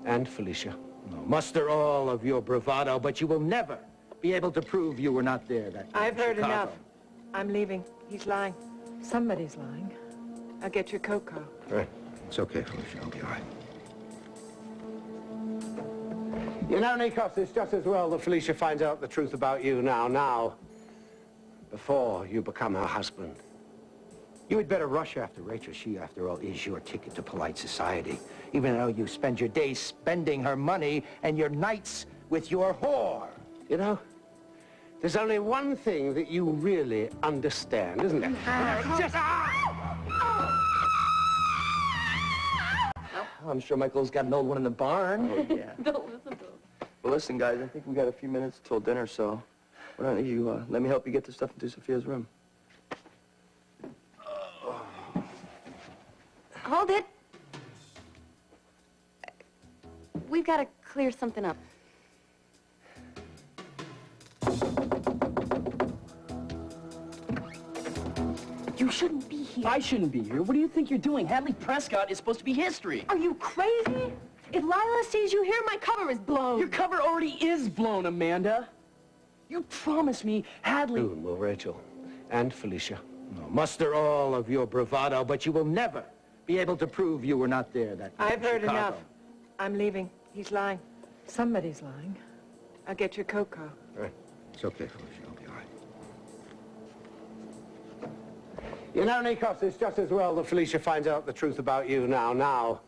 Speaker 4: and Felicia.
Speaker 7: No, muster all of your bravado, but you will never be able to prove you were not there that night.
Speaker 3: I've heard enough. I'm leaving. He's lying.
Speaker 8: Somebody's lying.
Speaker 3: I'll get your cocoa.
Speaker 7: Right. It's okay, Felicia. I'll be all right.
Speaker 4: You know, Nikos, it's just as well that Felicia finds out the truth about you now, before you become her husband.
Speaker 7: You had better rush after Rachel. She, after all, is your ticket to polite society. Even though you spend your days spending her money and your nights with your whore.
Speaker 4: You know, there's only one thing that you really understand, isn't there?
Speaker 1: I'm sure Michael's got an old one in the barn.
Speaker 2: Oh, yeah. Don't listen to him.
Speaker 1: Well, listen, guys, I think we got a few minutes till dinner, so why don't you let me help you get the stuff into Sophia's room?
Speaker 9: Hold it. We've got to clear something up.
Speaker 1: You shouldn't be here. I shouldn't be here. What do you think you're doing? Hadley Prescott is supposed to be history.
Speaker 2: Are you crazy? If Lila sees you here, my cover is blown.
Speaker 1: Your cover already is blown, Amanda. You promised me Hadley...
Speaker 4: Soon will Rachel and Felicia.
Speaker 7: No, muster all of your bravado, but you will never be able to prove you were not there that night.
Speaker 3: I've heard
Speaker 7: Chicago.
Speaker 3: enough. I'm leaving. He's lying.
Speaker 8: Somebody's lying.
Speaker 3: I'll get your cocoa.
Speaker 7: Right. It's okay, Felicia. I'll be all right.
Speaker 4: You know, Nikos, it's just as well that Felicia finds out the truth about you now,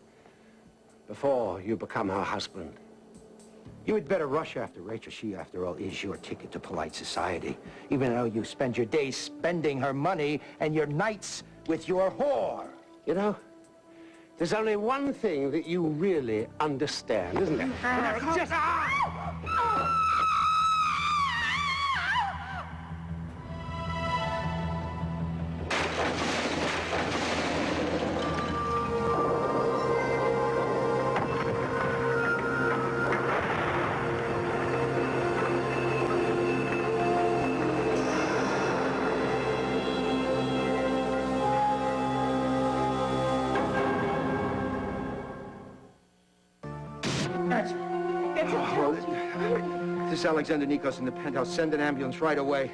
Speaker 4: before you become her husband.
Speaker 7: You had better rush after Rachel. She, after all, is your ticket to polite society. Even though you spend your days spending her money and your nights with your whore.
Speaker 4: You know, there's only one thing that you really understand, isn't there?
Speaker 7: This is Alexander Nikos in the penthouse. Send an ambulance right away.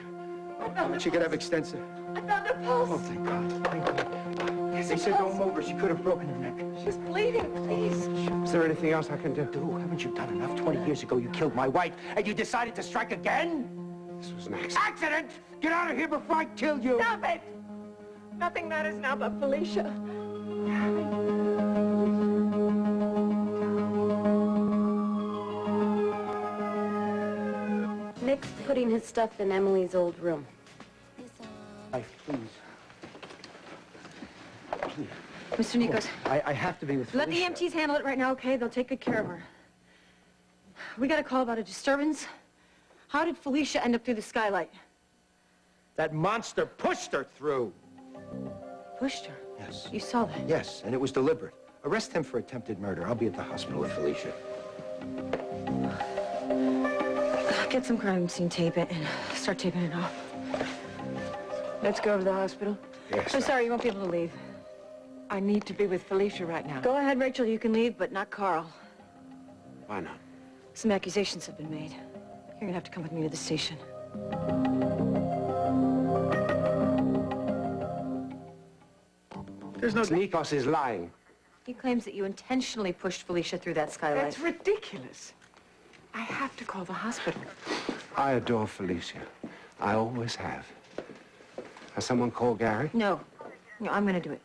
Speaker 7: She could have extensive...
Speaker 2: I found a pulse.
Speaker 7: Oh, thank God. Thank God.
Speaker 1: They said don't move her. She could have broken her neck.
Speaker 3: She's bleeding, please.
Speaker 6: Is there anything else I can do?
Speaker 7: Haven't you done enough? 20 years ago, you killed my wife, and you decided to strike again?
Speaker 4: This was an accident.
Speaker 7: Accident! Get out of here before I kill you!
Speaker 3: Stop it! Nothing matters now but Felicia.
Speaker 9: Nick's putting his stuff in Emily's old room.
Speaker 7: Wife, please. Please.
Speaker 5: Mr. Nikos,
Speaker 7: I have to be with
Speaker 5: let the
Speaker 7: Felicia.
Speaker 5: EMTs handle it right now, okay? They'll take good care of her. We got a call about a disturbance. How did Felicia end up through the skylight?
Speaker 7: That monster pushed her through.
Speaker 5: Pushed her?
Speaker 7: Yes.
Speaker 5: You saw that?
Speaker 7: Yes, and it was deliberate. Arrest him for attempted murder. I'll be at the hospital with Felicia.
Speaker 5: Get some crime scene tape and start taping it off.
Speaker 3: Let's go to the hospital.
Speaker 7: Yes.
Speaker 5: I'm sorry, you won't be able to leave.
Speaker 3: I need to be with Felicia right now.
Speaker 5: Go ahead, Rachel, you can leave, but not Carl.
Speaker 4: Why not?
Speaker 5: Some accusations have been made. You're gonna have to come with me to the station.
Speaker 4: There's no... Nikos is lying.
Speaker 5: He claims that you intentionally pushed Felicia through that skylight.
Speaker 3: That's ridiculous. I have to call the hospital.
Speaker 4: I adore Felicia. I always have. Has someone called Gary?
Speaker 5: No. No, I'm gonna do it.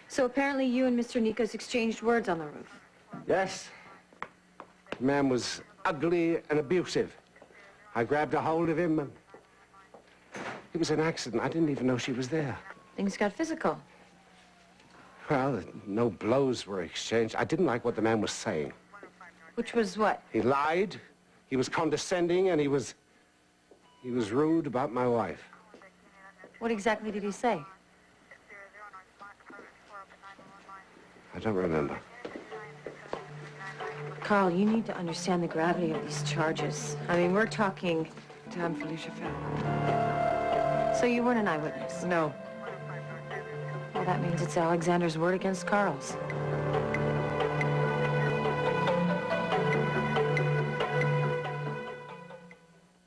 Speaker 5: So apparently you and Mr. Nikos exchanged words on the roof.
Speaker 4: Yes. The man was ugly and abusive. I grabbed a hold of him and... It was an accident. I didn't even know she was there.
Speaker 5: Things got physical.
Speaker 4: Well, no blows were exchanged. I didn't like what the man was saying.
Speaker 5: Which was what?
Speaker 4: He lied, he was condescending, and he was rude about my wife.
Speaker 5: What exactly did he say?
Speaker 4: I don't remember.
Speaker 5: Carl, you need to understand the gravity of these charges. I mean, we're talking...
Speaker 3: Time Felicia fell.
Speaker 5: So you weren't an eyewitness?
Speaker 3: No.
Speaker 5: Well, that means it's Alexander's word against Carl's.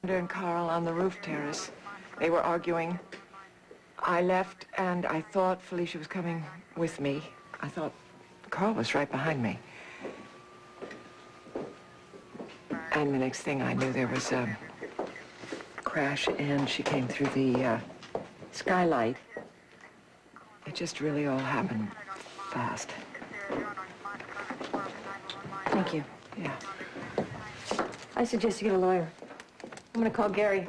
Speaker 3: And Carl on the roof terrace. They were arguing. I left, and I thought Felicia was coming with me. I thought Carl was right behind me. And the next thing I knew, there was a crash, and she came through the skylight. It just really all happened fast.
Speaker 5: Thank you.
Speaker 3: Yeah.
Speaker 5: I suggest you get a lawyer. I'm gonna call Gary.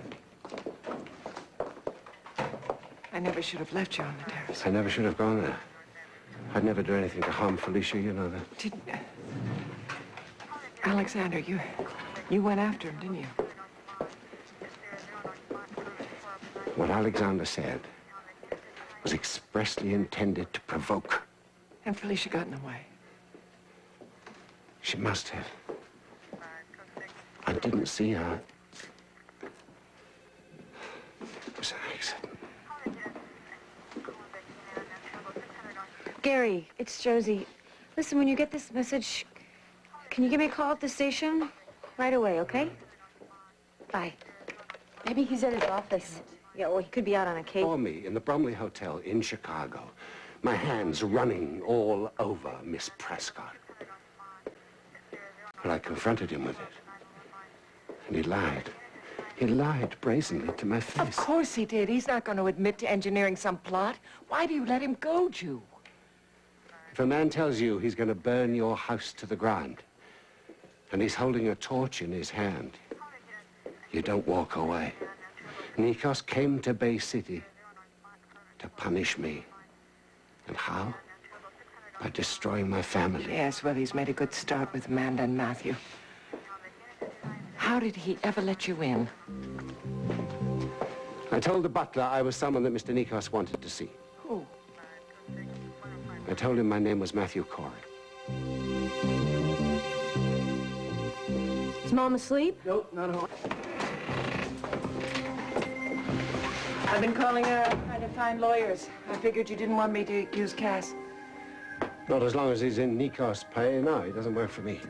Speaker 3: I never should have left you on the terrace.
Speaker 4: I never should have gone there. I'd never do anything to harm Felicia, you know that.
Speaker 3: Did... Alexander, you went after him, didn't you?
Speaker 4: What Alexander said was expressly intended to provoke.
Speaker 3: And Felicia got in the way.
Speaker 4: She must have. I didn't see her. It was an accident.
Speaker 5: Gary, it's Josie. Listen, when you get this message, can you give me a call at the station? Right away, okay? Bye. Maybe he's at his office. Yeah, well, he could be out on a case.
Speaker 4: Saw me in the Bromley Hotel in Chicago. My hands running all over Miss Prescott. But I confronted him with it. And he lied. He lied brazenly to my face.
Speaker 3: Of course he did. He's not going to admit to engineering some plot. Why do you let him goad you?
Speaker 4: If a man tells you he's going to burn your house to the ground, and he's holding a torch in his hand, you don't walk away. Nikos came to Bay City to punish me. And how? By destroying my family.
Speaker 3: Yes, well, he's made a good start with Amanda and Matthew. How did he ever let you in?
Speaker 4: I told the butler I was someone that Mr. Nikos wanted to see.
Speaker 3: Who?
Speaker 4: I told him my name was Matthew Corey.
Speaker 5: Is Mom asleep?
Speaker 1: Nope, not home.
Speaker 3: I've been calling trying to find lawyers. I figured you didn't want me to use Cass.
Speaker 4: Not as long as he's in Nikos' pay. No, he doesn't work for me.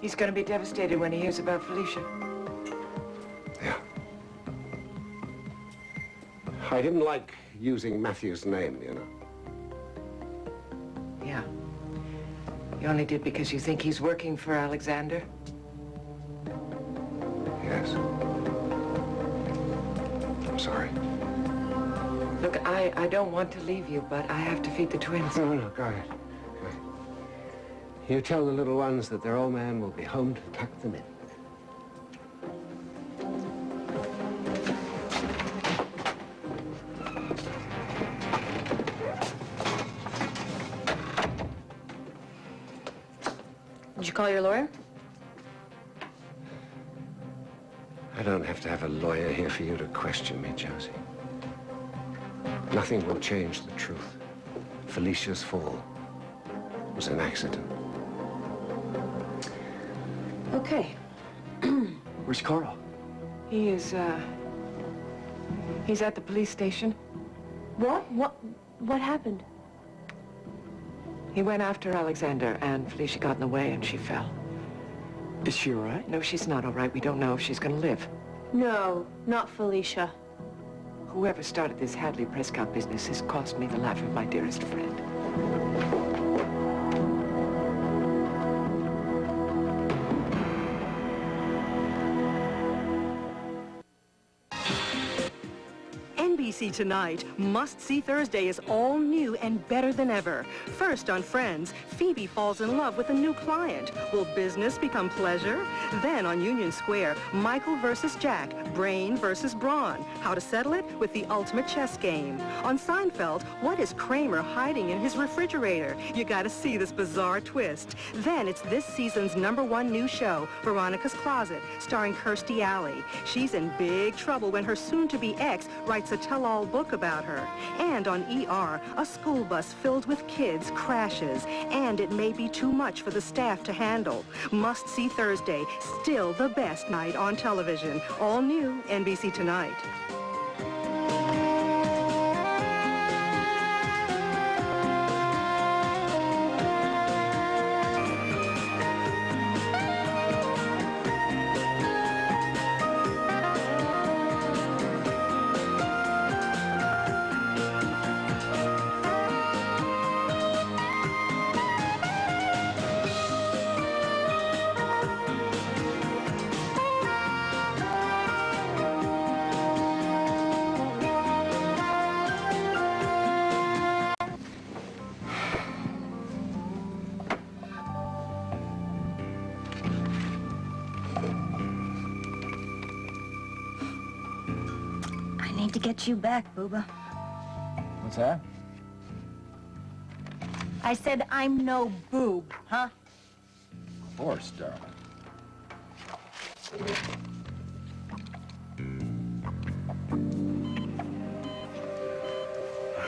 Speaker 3: He's going to be devastated when he hears about Felicia.
Speaker 4: Yeah. I didn't like using Matthew's name, you know.
Speaker 3: You only did because you think he's working for Alexander?
Speaker 4: Yes. I'm sorry.
Speaker 3: Look, I don't want to leave you, but I have to feed the twins.
Speaker 4: No, go ahead. Go ahead. You tell the little ones that their old man will be home to tuck them in.
Speaker 5: Did you call your lawyer?
Speaker 4: I don't have to have a lawyer here for you to question me, Josie. Nothing will change the truth. Felicia's fall was an accident.
Speaker 5: Okay.
Speaker 1: Where's Carl?
Speaker 3: He is, he's at the police station.
Speaker 2: What? What happened?
Speaker 3: He went after Alexander, and Felicia got in the way, and she fell.
Speaker 1: Is she all right?
Speaker 3: No, she's not all right. We don't know if she's gonna live.
Speaker 2: No, not Felicia.
Speaker 3: Whoever started this Hadley Prescott business has cost me the life of my dearest friend.
Speaker 11: NBC Tonight, Must See Thursday is all new and better than ever. First on Friends, Phoebe falls in love with a new client. Will business become pleasure? Then on Union Square, Michael versus Jack, brain versus brawn. How to settle it? With the ultimate chess game. On Seinfeld, what is Kramer hiding in his refrigerator? You gotta see this bizarre twist. Then it's this season's #1 new show, Veronica's Closet, starring Kirstie Alley. She's in big trouble when her soon-to-be ex writes a tell-all book about her. And on ER, a school bus filled with kids crashes, and it may be too much for the staff to handle. Must See Thursday, still the best night on television. All new NBC Tonight.
Speaker 9: To get you back, Booba.
Speaker 7: What's that?
Speaker 9: I said I'm no boob, huh?
Speaker 10: Of course, darling.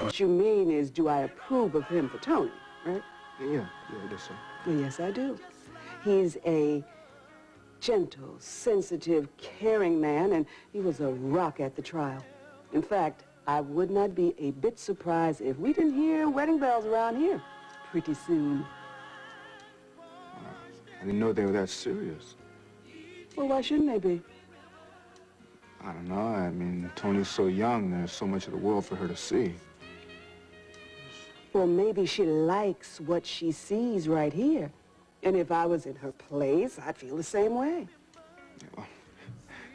Speaker 12: What you mean is, do I approve of him for Tony, right?
Speaker 6: Yeah, I guess so.
Speaker 12: Well, yes, I do. He's a gentle, sensitive, caring man, and he was a rock at the trial. In fact, I would not be a bit surprised if we didn't hear wedding bells around here pretty soon.
Speaker 6: I didn't know they were that serious.
Speaker 12: Well, why shouldn't they be?
Speaker 6: I don't know. I mean, Tony's so young, there's so much of the world for her to see.
Speaker 12: Well, maybe she likes what she sees right here. And if I was in her place, I'd feel the same way.
Speaker 6: Yeah, well,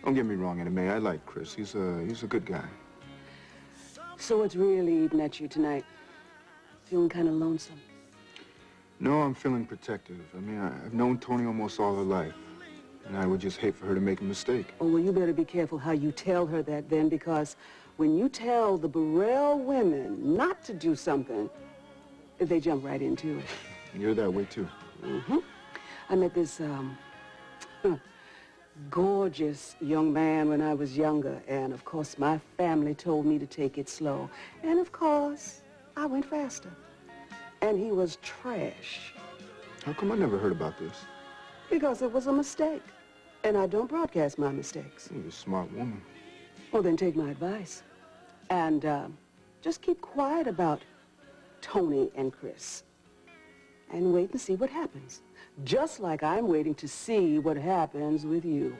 Speaker 6: don't get me wrong, Anna Mae. I like Chris. He's a good guy.
Speaker 12: So what's really eating at you tonight? Feeling kind of lonesome?
Speaker 6: No, I'm feeling protective. I mean, I've known Tony almost all her life, and I would just hate for her to make a mistake.
Speaker 12: Oh, well, you better be careful how you tell her that then, because when you tell the Burrell women not to do something, they jump right into it.
Speaker 6: You're that way, too.
Speaker 12: Mm-hmm. I met this, gorgeous young man when I was younger, and of course my family told me to take it slow. And of course, I went faster. And he was trash.
Speaker 6: How come I never heard about this?
Speaker 12: Because it was a mistake. And I don't broadcast my mistakes.
Speaker 6: You're a smart woman.
Speaker 12: Well, then take my advice. And just keep quiet about Tony and Chris. And wait and see what happens. Just like I'm waiting to see what happens with you.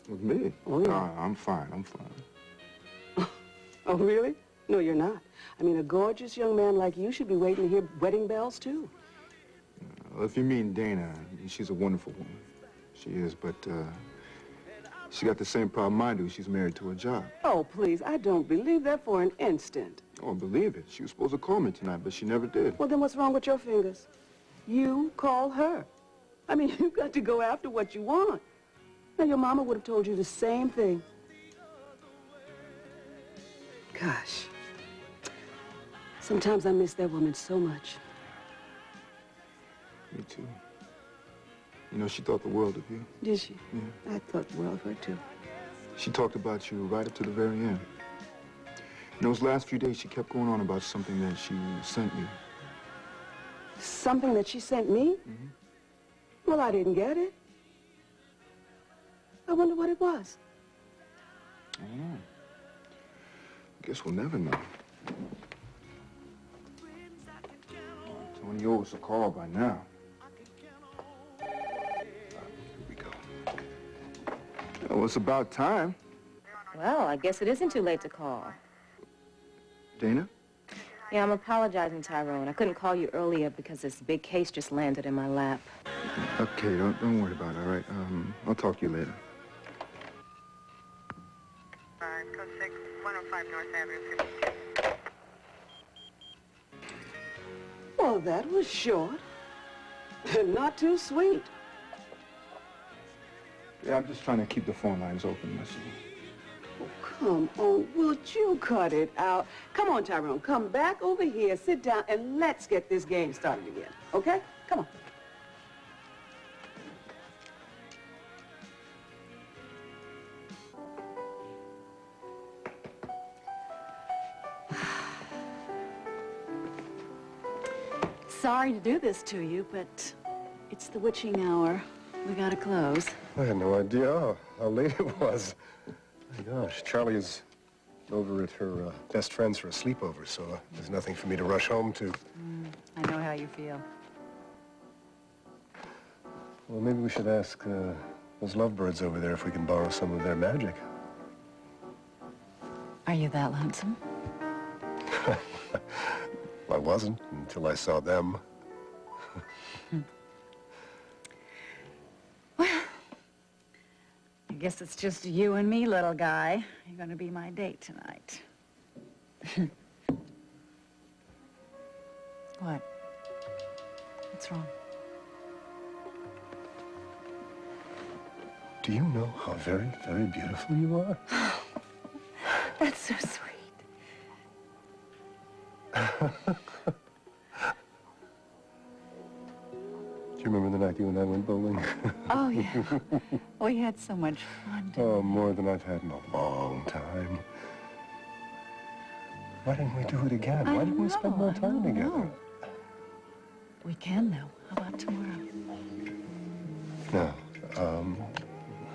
Speaker 6: With me?
Speaker 12: Oh, yeah.
Speaker 6: I'm fine. I'm fine.
Speaker 12: Oh, really? No, you're not. I mean, a gorgeous young man like you should be waiting to hear wedding bells, too.
Speaker 6: Well, if you mean Dana, she's a wonderful woman. She is, but, she got the same problem I do. She's married to a job.
Speaker 12: Oh, please, I don't believe that for an instant.
Speaker 6: Oh, believe it. She was supposed to call me tonight, but she never did.
Speaker 12: Well, then what's wrong with your fingers? You call her. I mean, you've got to go after what you want. Now, your mama would have told you the same thing. Gosh. Sometimes I miss that woman so much.
Speaker 6: Me too. You know, she thought the world of you.
Speaker 12: Did she?
Speaker 6: Yeah.
Speaker 12: I thought well of her, too.
Speaker 6: She talked about you right up to the very end. In those last few days, she kept going on about something that she sent you.
Speaker 12: Something that she sent me?
Speaker 6: Mm-hmm.
Speaker 12: Well, I didn't get it. I wonder what it was.
Speaker 6: I don't know. Guess we'll never know. Tony owes us a call by now. Well, it's about time.
Speaker 5: Well, I guess it isn't too late to call.
Speaker 6: Dana?
Speaker 5: Yeah, I'm apologizing, Tyrone. I couldn't call you earlier because this big case just landed in my lap.
Speaker 6: Okay, don't worry about it, all right? I'll talk to you later.
Speaker 13: Code 6, 105 North Avenue, 52.
Speaker 12: Well, that was short. Not too sweet.
Speaker 6: Yeah, I'm just trying to keep the phone lines open, that's all.
Speaker 12: Come on, would you cut it out? Come on, Tyrone, come back over here, sit down, and let's get this game started again, okay? Come on.
Speaker 14: Sorry to do this to you, but it's the witching hour. We gotta close.
Speaker 15: I had no idea how late it was. My gosh, Charlie is over at her best friend's for a sleepover, so there's nothing for me to rush home to.
Speaker 14: I know how you feel.
Speaker 15: Well, maybe we should ask those lovebirds over there if we can borrow some of their magic.
Speaker 14: Are you that lonesome?
Speaker 15: I wasn't until I saw them.
Speaker 14: Well, I guess it's just you and me, little guy. You're gonna be my date tonight. What? What's wrong?
Speaker 15: Do you know how very, very beautiful you are?
Speaker 14: That's so sweet.
Speaker 15: Do you remember the night you and I went bowling?
Speaker 14: Oh, yeah. We had so much fun.
Speaker 15: Oh, more than I've had in a long time. Why didn't we do it again? Why didn't we spend more time together?
Speaker 14: We can, though. How about tomorrow?
Speaker 15: No.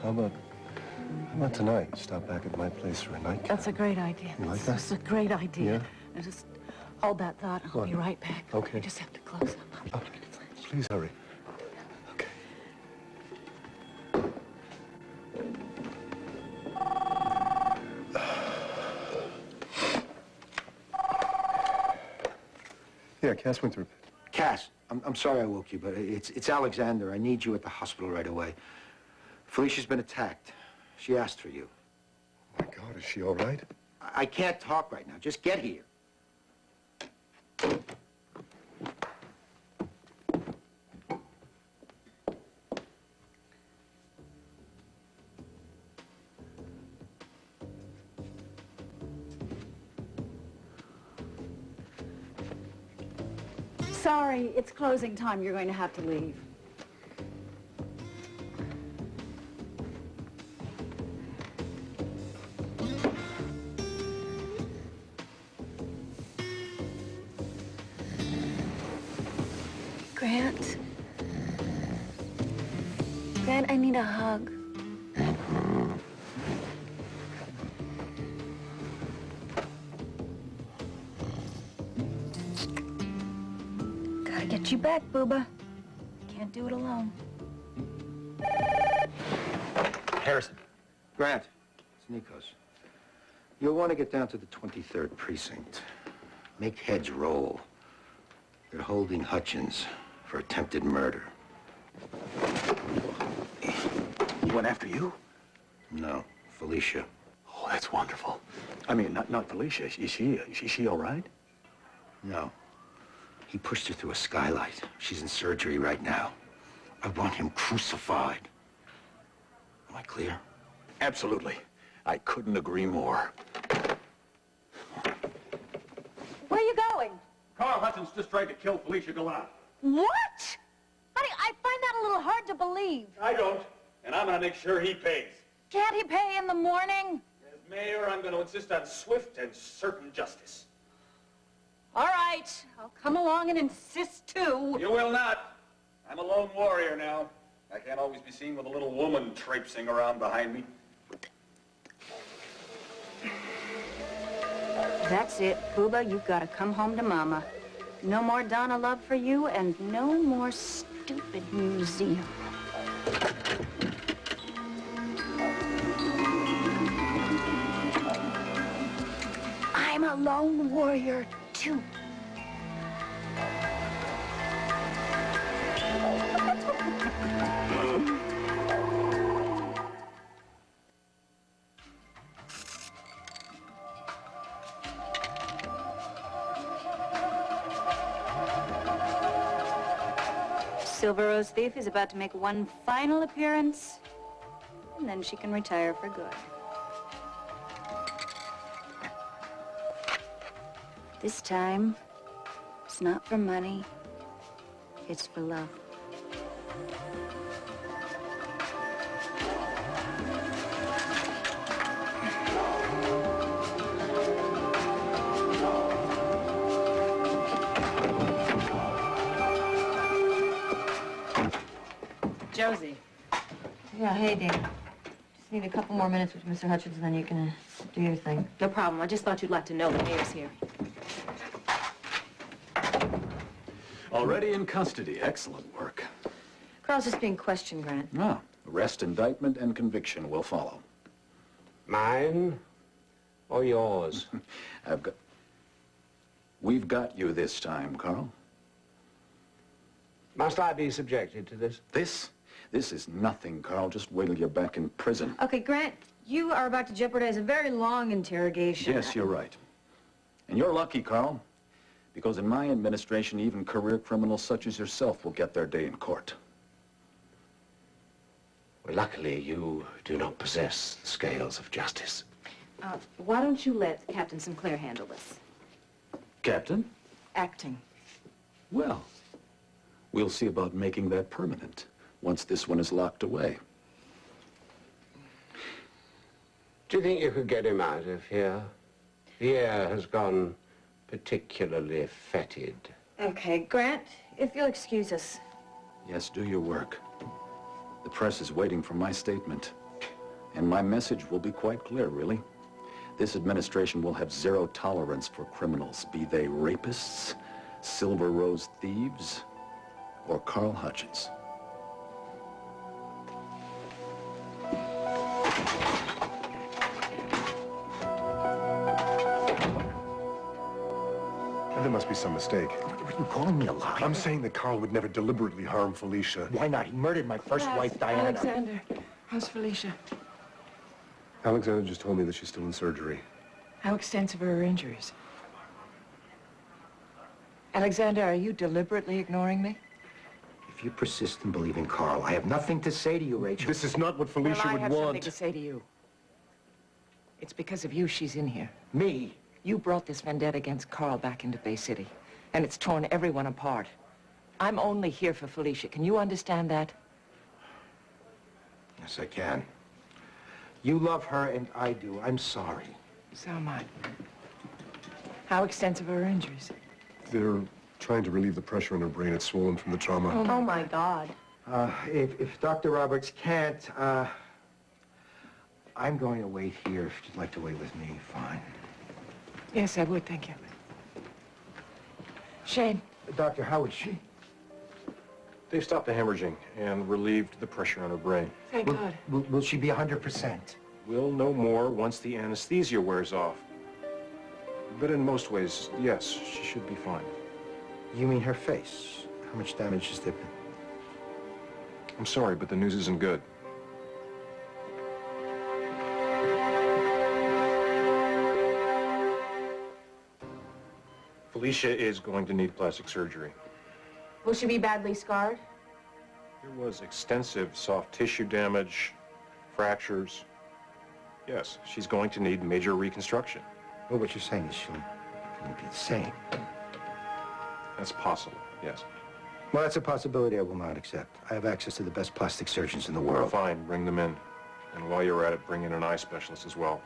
Speaker 15: How about tonight? Stop back at my place for a nightcap.
Speaker 14: That's a great idea.
Speaker 15: You like that?
Speaker 14: That's a great idea.
Speaker 15: Yeah?
Speaker 14: Now just hold that thought. I'll
Speaker 15: What?
Speaker 14: be right back.
Speaker 15: Okay.
Speaker 14: We just have to close up.
Speaker 15: Please hurry. Okay. Yeah, Cass went through.
Speaker 7: Cass, I'm sorry I woke you, but it's Alexander. I need you at the hospital right away. Felicia's been attacked. She asked for you.
Speaker 15: Oh, my God, is she all right?
Speaker 7: I can't talk right now. Just get here.
Speaker 14: Sorry, it's closing time. You're going to have to leave.
Speaker 9: Grant? Grant, I need a hug. Gotta get you back, Booba. Can't do it alone.
Speaker 7: Harrison. Grant. It's Nikos. You'll want to get down to the 23rd precinct. Make heads roll. They're holding Hutchins. for attempted murder.
Speaker 16: He went after you?
Speaker 7: No, Felicia.
Speaker 16: Oh, that's wonderful. I mean, not Felicia. Is she all right?
Speaker 7: No. He pushed her through a skylight. She's in surgery right now. I want him crucified. Am I clear?
Speaker 16: Absolutely. I couldn't agree more.
Speaker 9: Where are you going?
Speaker 16: Carl Hutchins just tried to kill Felicia Gallant.
Speaker 9: What? Honey, I find that a little hard to believe.
Speaker 16: I don't, and I'm gonna make sure he pays.
Speaker 9: Can't he pay in the morning?
Speaker 16: As mayor, I'm gonna insist on swift and certain justice.
Speaker 9: All right, I'll come along and insist too.
Speaker 16: You will not. I'm a lone warrior now. I can't always be seen with a little woman traipsing around behind me.
Speaker 5: That's it, Booba. You've got to come home to Mama. No more Donna love for you, and no more stupid museum. I'm a lone warrior, too. Silver Rose Thief is about to make one final appearance, and then she can retire for good. This time, it's not for money, it's for love.
Speaker 17: Josie. Yeah, hey, Dean. Just need a couple more minutes with Mr. Hutchins, and then you can do your thing.
Speaker 2: No problem. I just thought you'd like to know the mayor's here.
Speaker 10: Already in custody. Excellent work.
Speaker 17: Carl's just being questioned, Grant.
Speaker 10: Ah, arrest, indictment, and conviction will follow.
Speaker 4: Mine or yours?
Speaker 10: We've got you this time, Carl.
Speaker 4: Must I be subjected to this?
Speaker 10: This is nothing, Carl. Just wait till you're back in prison.
Speaker 17: Okay, Grant, you are about to jeopardize a very long interrogation.
Speaker 10: Yes, you're right. And you're lucky, Carl, because in my administration, even career criminals such as yourself will get their day in court.
Speaker 4: Well, luckily, you do not possess the scales of justice.
Speaker 2: Why don't you let Captain Sinclair handle this?
Speaker 10: Captain?
Speaker 2: Acting.
Speaker 10: Well, we'll see about making that permanent once this one is locked away.
Speaker 4: Do you think you could get him out of here? The air has gone particularly fetid.
Speaker 17: Okay, Grant, if you'll excuse us.
Speaker 10: Yes, do your work. The press is waiting for my statement. And my message will be quite clear, really. This administration will have zero tolerance for criminals, be they rapists, Silver Rose thieves, or Carl Hutchins.
Speaker 15: There must be some mistake.
Speaker 7: Are you calling me a liar?
Speaker 15: I'm saying that Carl would never deliberately harm Felicia.
Speaker 7: Why not? He murdered my first wife, Diana.
Speaker 3: Alexander, how's Felicia?
Speaker 15: Alexander just told me that she's still in surgery.
Speaker 3: How extensive are her injuries? Alexander, are you deliberately ignoring me?
Speaker 7: If you persist in believing Carl, I have nothing to say to you, Rachel.
Speaker 15: This is not what Felicia
Speaker 3: I
Speaker 15: would
Speaker 3: have
Speaker 15: want.
Speaker 3: something to say to you. It's because of you she's in here.
Speaker 7: Me?
Speaker 3: You brought this vendetta against Carl back into Bay City, and it's torn everyone apart. I'm only here for Felicia. Can you understand that?
Speaker 7: Yes, I can. You love her, and I do. I'm sorry.
Speaker 3: So am I. How extensive are her injuries?
Speaker 15: They're trying to relieve the pressure in her brain. It's swollen from the trauma.
Speaker 2: Oh, my God.
Speaker 7: If Dr. Roberts can't, I'm going to wait here. If you'd like to wait with me, fine.
Speaker 3: Yes, I would, thank you. Shane.
Speaker 15: Doctor, how is she? They've stopped the hemorrhaging and relieved the pressure on her brain.
Speaker 3: Thank God.
Speaker 7: Will she be 100%?
Speaker 15: We'll know more once the anesthesia wears off. But in most ways, yes, she should be fine.
Speaker 7: You mean her face? How much damage has there been?
Speaker 6: I'm sorry, but the news isn't good. Felicia is going to need plastic surgery.
Speaker 2: Will she be badly scarred?
Speaker 6: There was extensive soft tissue damage, fractures. Yes, she's going to need major reconstruction.
Speaker 7: Well, what you're saying is she'll be the same.
Speaker 6: That's possible, yes.
Speaker 7: Well, that's a possibility I will not accept. I have access to the best plastic surgeons in the world.
Speaker 6: Fine, bring them in. And while you're at it, bring in an eye specialist as well.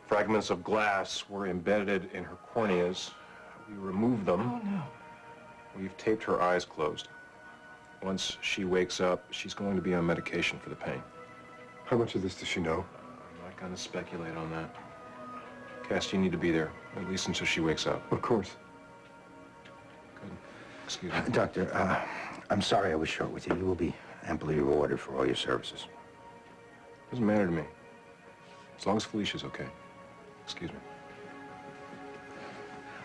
Speaker 6: Fragments of glass were embedded in her corneas. We removed them.
Speaker 7: Oh, no.
Speaker 6: We've taped her eyes closed. Once she wakes up, she's going to be on medication for the pain.
Speaker 15: How much of this does she know?
Speaker 6: I'm not going to speculate on that. Cass, you need to be there, at least until she wakes up.
Speaker 15: Of course.
Speaker 6: Good. Excuse me.
Speaker 7: Doctor, I'm sorry I was short with you. You will be amply rewarded for all your services.
Speaker 6: Doesn't matter to me. As long as Felicia's okay. Excuse me.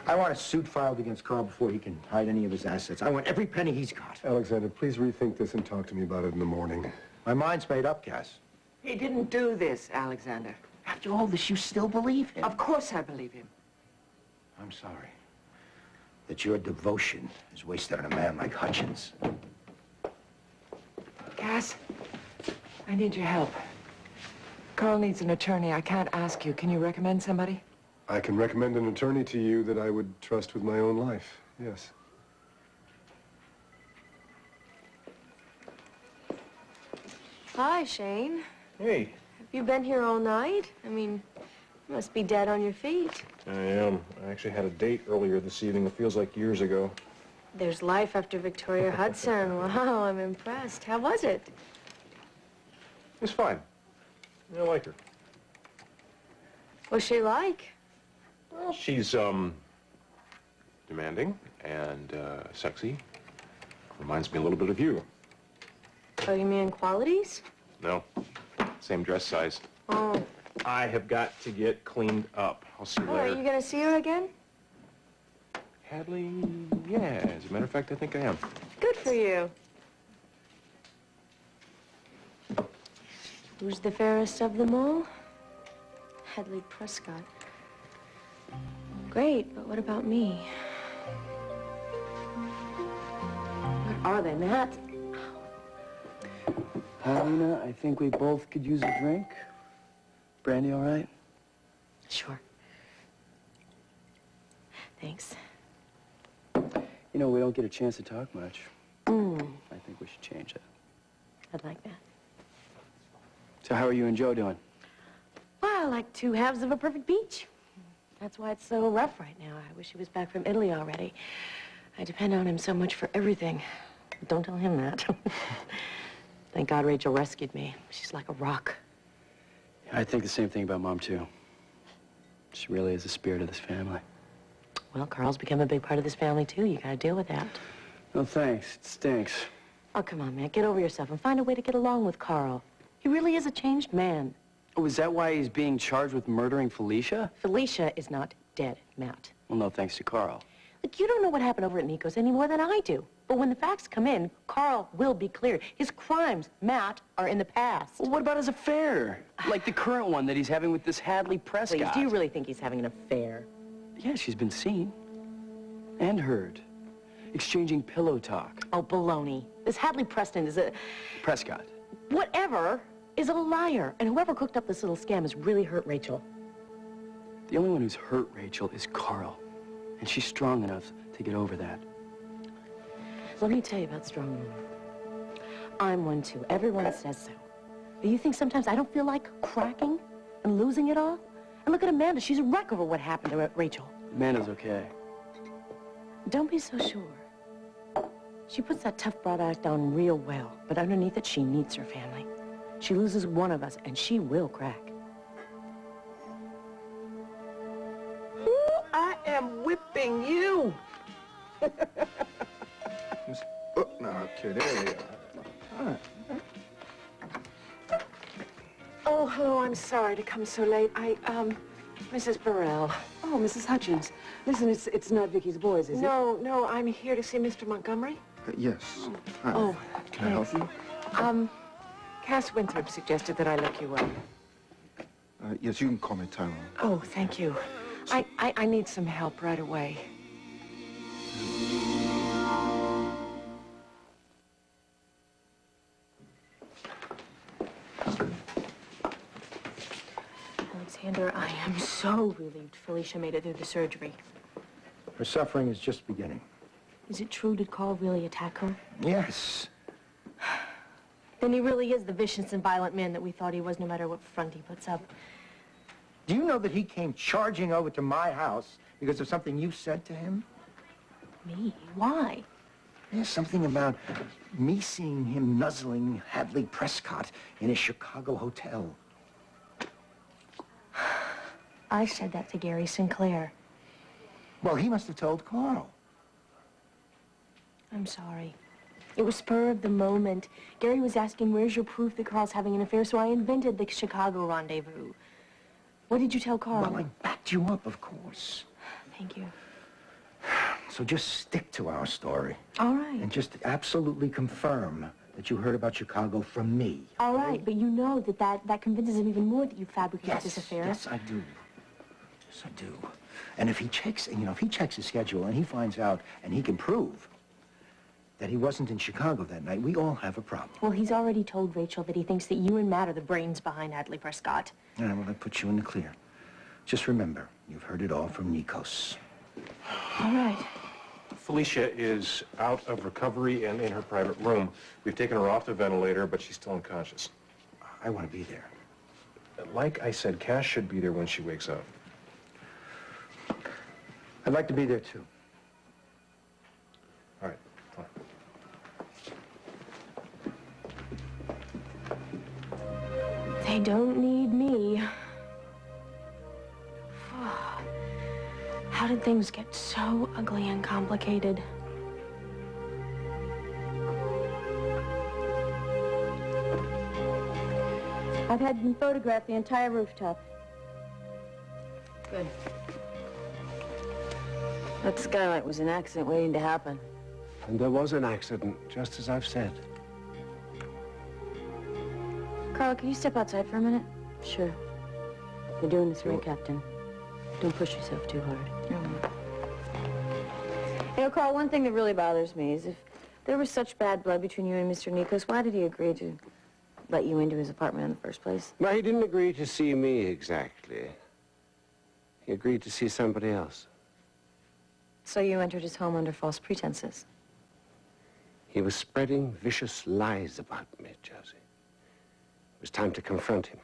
Speaker 7: I want a suit filed against Carl before he can hide any of his assets. I want every penny he's got.
Speaker 15: Alexander, please rethink this and talk to me about it in the morning.
Speaker 7: My mind's made up, Cass.
Speaker 3: He didn't do this, Alexander.
Speaker 7: After all this, you still believe him?
Speaker 3: Of course I believe him.
Speaker 7: I'm sorry that your devotion is wasted on a man like Hutchins.
Speaker 3: Cass, I need your help. Carl needs an attorney. I can't ask you. Can you recommend somebody?
Speaker 15: I can recommend an attorney to you that I would trust with my own life, yes.
Speaker 2: Hi, Shane.
Speaker 6: Hey.
Speaker 2: Have you been here all night? I mean, you must be dead on your feet.
Speaker 6: I am. I actually had a date earlier this evening. It feels like years ago.
Speaker 2: There's life after Victoria Hudson. Wow, I'm impressed. How was it?
Speaker 6: It's fine. I like her.
Speaker 2: What's she like?
Speaker 6: Well, she's, demanding and, sexy. Reminds me a little bit of you.
Speaker 2: Oh, you mean qualities?
Speaker 6: No. Same dress size.
Speaker 2: Oh.
Speaker 6: I have got to get cleaned up. I'll see you
Speaker 2: Oh, are
Speaker 6: later.
Speaker 2: you gonna see her again?
Speaker 6: Hadley, yeah. As a matter of fact, I think I am.
Speaker 2: Good for you. Who's the fairest of them all? Hadley Prescott. Great, but what about me? What are they, Matt?
Speaker 1: Paulina, I think we both could use a drink. Brandy, all right?
Speaker 2: Sure. Thanks.
Speaker 1: You know, we don't get a chance to talk much. I think we should change it.
Speaker 2: I'd like that.
Speaker 1: So how are you and Joe doing?
Speaker 2: Well, like two halves of a perfect peach. That's why it's so rough right now. I wish he was back from Italy already. I depend on him so much for everything. But don't tell him that. Thank God Rachel rescued me. She's like a rock.
Speaker 1: I think the same thing about Mom, too. She really is the spirit of this family.
Speaker 2: Well, Carl's become a big part of this family, too. You gotta deal with that.
Speaker 1: No, thanks. It stinks.
Speaker 2: Oh, come on, man. Get over yourself and find a way to get along with Carl. He really is a changed man.
Speaker 1: Oh, is that why he's being charged with murdering Felicia?
Speaker 2: Felicia is not dead, Matt.
Speaker 1: Well, no thanks to Carl.
Speaker 2: Look, you don't know what happened over at Nico's any more than I do. But when the facts come in, Carl will be cleared. His crimes, Matt, are in the past.
Speaker 1: Well, what about his affair? Like the current one that he's having with this Hadley Prescott.
Speaker 2: Please, do you really think he's having an affair?
Speaker 1: Yeah, she's been seen. And heard. Exchanging pillow talk.
Speaker 2: Oh, baloney. This Hadley Preston is a...
Speaker 1: Prescott.
Speaker 2: Whatever is a liar. And whoever cooked up this little scam has really hurt Rachel.
Speaker 1: The only one who's hurt Rachel is Carl. And she's strong enough to get over that.
Speaker 2: Let me tell you about strong women. I'm one, too. Everyone says so. Do you think sometimes I don't feel like cracking and losing it all? And look at Amanda. She's a wreck over what happened to Rachel.
Speaker 1: Amanda's okay.
Speaker 2: Don't be so sure. She puts that tough broad act on real well, but underneath it, she needs her family. She loses one of us, and she will crack.
Speaker 7: Ooh, I am whipping you.
Speaker 15: Oh, no, okay, there we are.
Speaker 3: Oh, hello, I'm sorry to come so late. Mrs. Burrell.
Speaker 2: Oh,
Speaker 12: Oh, Mrs. Hutchins. Listen, it's not Vicky's boys, is it?
Speaker 3: No, no, I'm here to see Mr. Montgomery.
Speaker 15: Yes. Hi.
Speaker 3: Oh,
Speaker 15: Can I help you?
Speaker 3: Cass Winthrop suggested that I look you up.
Speaker 15: Yes, you can call me Tyrone.
Speaker 3: Oh, thank you. I need some help right away.
Speaker 2: Alexander, I am so relieved Felicia made it through the surgery.
Speaker 7: Her suffering is just beginning.
Speaker 2: Is it true? Did Carl really attack her?
Speaker 7: Yes.
Speaker 2: Then he really is the vicious and violent man that we thought he was, no matter what front he puts up.
Speaker 7: Do you know that he came charging over to my house because of something you said to him?
Speaker 2: Me? Why?
Speaker 7: There's something about me seeing him nuzzling Hadley Prescott in a Chicago hotel.
Speaker 2: I said that to Gary Sinclair.
Speaker 7: Well, he must have told Carl.
Speaker 2: I'm sorry. It was spur of the moment. Gary was asking, where's your proof that Carl's having an affair? So I invented the Chicago rendezvous. What did you tell Carl?
Speaker 7: Well, I backed you up, of course.
Speaker 2: Thank you.
Speaker 7: So just stick to our story.
Speaker 2: All right.
Speaker 7: And just absolutely confirm that you heard about Chicago from me.
Speaker 2: All right, but you know that convinces him even more that you fabricated this affair.
Speaker 7: Yes, I do. Yes, I do. And if he checks, if he checks his schedule and he finds out and he can prove that he wasn't in Chicago that night, we all have a problem.
Speaker 2: Well, he's already told Rachel that he thinks that you and Matt are the brains behind Hadley Prescott.
Speaker 7: Yeah, well, that puts you in the clear. Just remember, you've heard it all from Nikos.
Speaker 2: All right.
Speaker 6: Felicia is out of recovery and in her private room. We've taken her off the ventilator, but she's still unconscious.
Speaker 7: I want to be there.
Speaker 6: Like I said, Cass should be there when she wakes up.
Speaker 7: I'd like to be there, too.
Speaker 6: All right, fine.
Speaker 2: They don't need me. How did things get so ugly and complicated?
Speaker 5: I've had them photograph the entire rooftop.
Speaker 17: Good. That skylight was an accident waiting to happen.
Speaker 4: And there was an accident, just as I've said.
Speaker 5: Carl, can you step outside for a minute? Sure. You're doing this right, Captain. Don't push yourself too hard. You know, Carl, one thing that really bothers me is if there was such bad blood between you and Mr. Nikos, why did he agree to let you into his apartment in the first place?
Speaker 4: Well, he didn't agree to see me exactly. He agreed to see somebody else.
Speaker 5: So you entered his home under false pretenses?
Speaker 4: He was spreading vicious lies about me, Josie. It was time to confront him.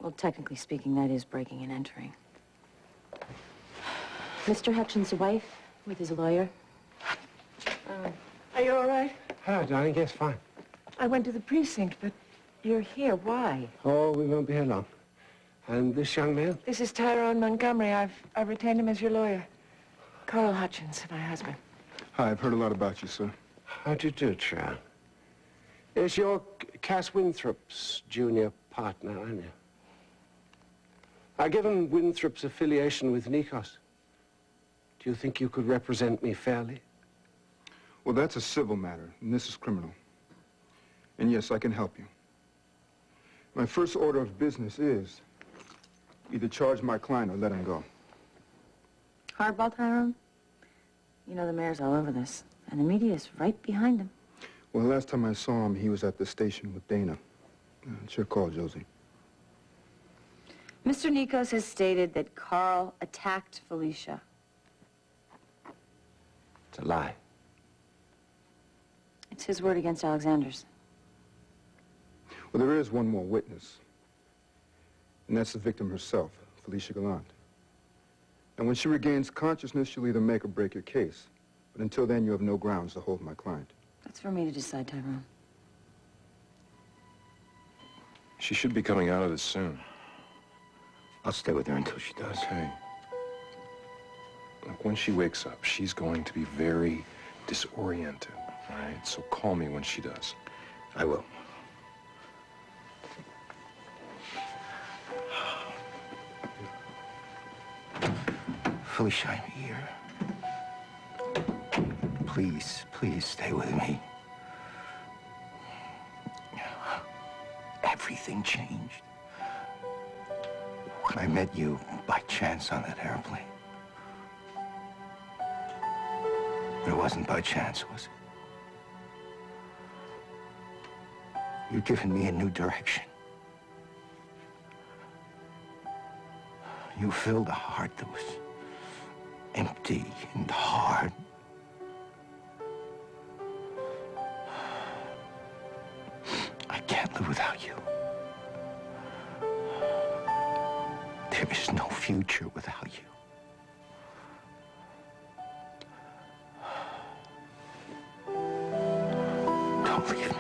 Speaker 5: Well, technically speaking, that is breaking and entering.
Speaker 2: Mr. Hutchins' wife with his lawyer.
Speaker 3: Are you all right?
Speaker 4: Hello, darling. Yes, fine.
Speaker 3: I went to the precinct, but you're here. Why?
Speaker 4: Oh, we won't be here long. And this young man?
Speaker 3: This is Tyrone Montgomery. I've retained him as your lawyer. Carl Hutchins, my husband.
Speaker 15: Hi, I've heard a lot about you, sir.
Speaker 4: How do you do, Sharon? Is your Cass Winthrop's junior partner, aren't you? Given Winthrop's affiliation with Nikos, do you think you could represent me fairly?
Speaker 15: Well, that's a civil matter, and this is criminal. And yes, I can help you. My first order of business is either charge my client or let him go.
Speaker 5: Hardball, Tyrone? You know the mayor's all over this, and the media is right behind him.
Speaker 15: Well, the last time I saw him, he was at the station with Dana. It's your call, Josie.
Speaker 5: Mr. Nikos has stated that Carl attacked Felicia.
Speaker 4: It's a lie.
Speaker 5: It's his word against Alexander's.
Speaker 15: Well, there is one more witness, and that's the victim herself, Felicia Gallant. And when she regains consciousness, she'll either make or break your case. But until then, you have no grounds to hold my client.
Speaker 5: That's for me to decide, Tyrone.
Speaker 6: She should be coming out of this soon.
Speaker 7: I'll stay with her until she does.
Speaker 6: Okay. Look, when she wakes up, she's going to be very disoriented, all right? So call me when she does.
Speaker 7: I will. Felicia, I'm here. Please, please stay with me. Everything changed when I met you by chance on that airplane. It wasn't by chance, was it? You've given me a new direction. You filled a heart that was empty and hard. I can't live without you. There is no future without you. Don't leave me.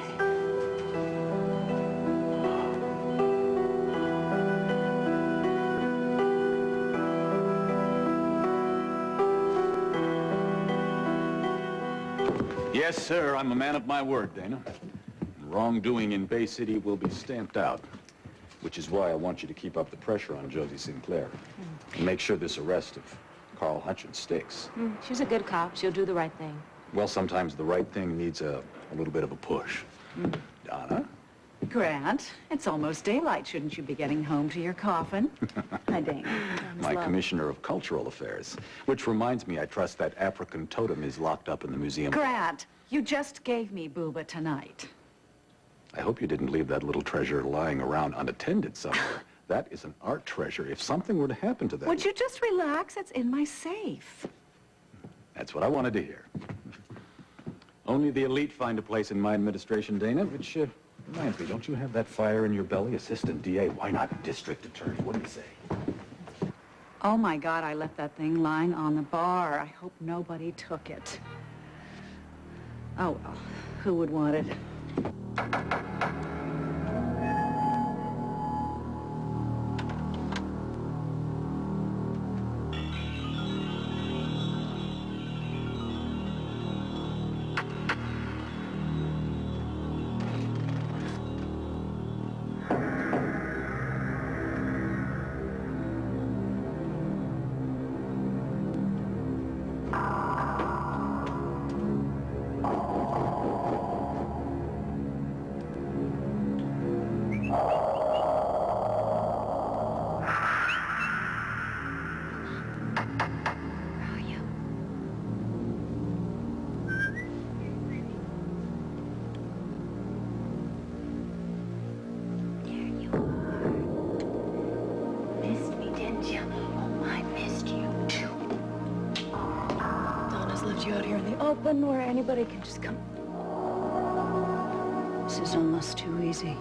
Speaker 10: Yes, sir, I'm a man of my word, Dana. Wrongdoing in Bay City will be stamped out, which is why I want you to keep up the pressure on Josie Sinclair and make sure this arrest of Carl Hutchins sticks.
Speaker 2: She's a good cop. She'll do the right thing.
Speaker 10: Well, sometimes the right thing needs a little bit of a push. Donna?
Speaker 14: Grant, it's almost daylight. Shouldn't you be getting home to your coffin? Hi, Dana.
Speaker 10: My Commissioner of Cultural Affairs. Which reminds me, I trust that African totem is locked up in the museum.
Speaker 14: Grant, you just gave me Booba tonight.
Speaker 10: I hope you didn't leave that little treasure lying around unattended somewhere. That is an art treasure. If something were to happen to that...
Speaker 14: Would you just relax? It's in my safe.
Speaker 10: That's what I wanted to hear. Only the elite find a place in my administration, Dana, which reminds me, don't you have that fire in your belly? Assistant DA, why not district attorney? What do you say?
Speaker 14: Oh, my God, I left that thing lying on the bar. I hope nobody took it. Oh, well, who would want it?
Speaker 2: Open where anybody can just come.
Speaker 5: This is almost too easy.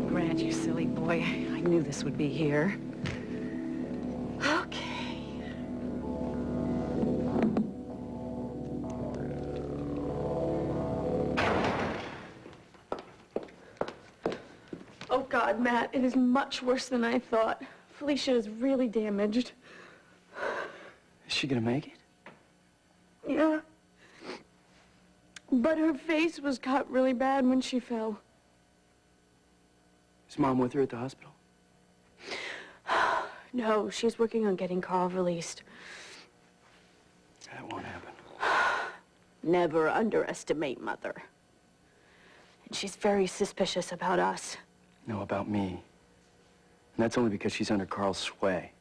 Speaker 14: Grant, you silly boy. I knew this would be here.
Speaker 2: God, Matt, it is much worse than I thought. Felicia is really damaged.
Speaker 1: Is she gonna make it?
Speaker 2: Yeah. But her face was cut really bad when she fell.
Speaker 1: Is Mom with her at the hospital?
Speaker 2: No, she's working on getting Carl released.
Speaker 1: That won't happen.
Speaker 2: Never underestimate Mother. And she's very suspicious about us.
Speaker 1: No, about me. And that's only because she's under Carl's sway.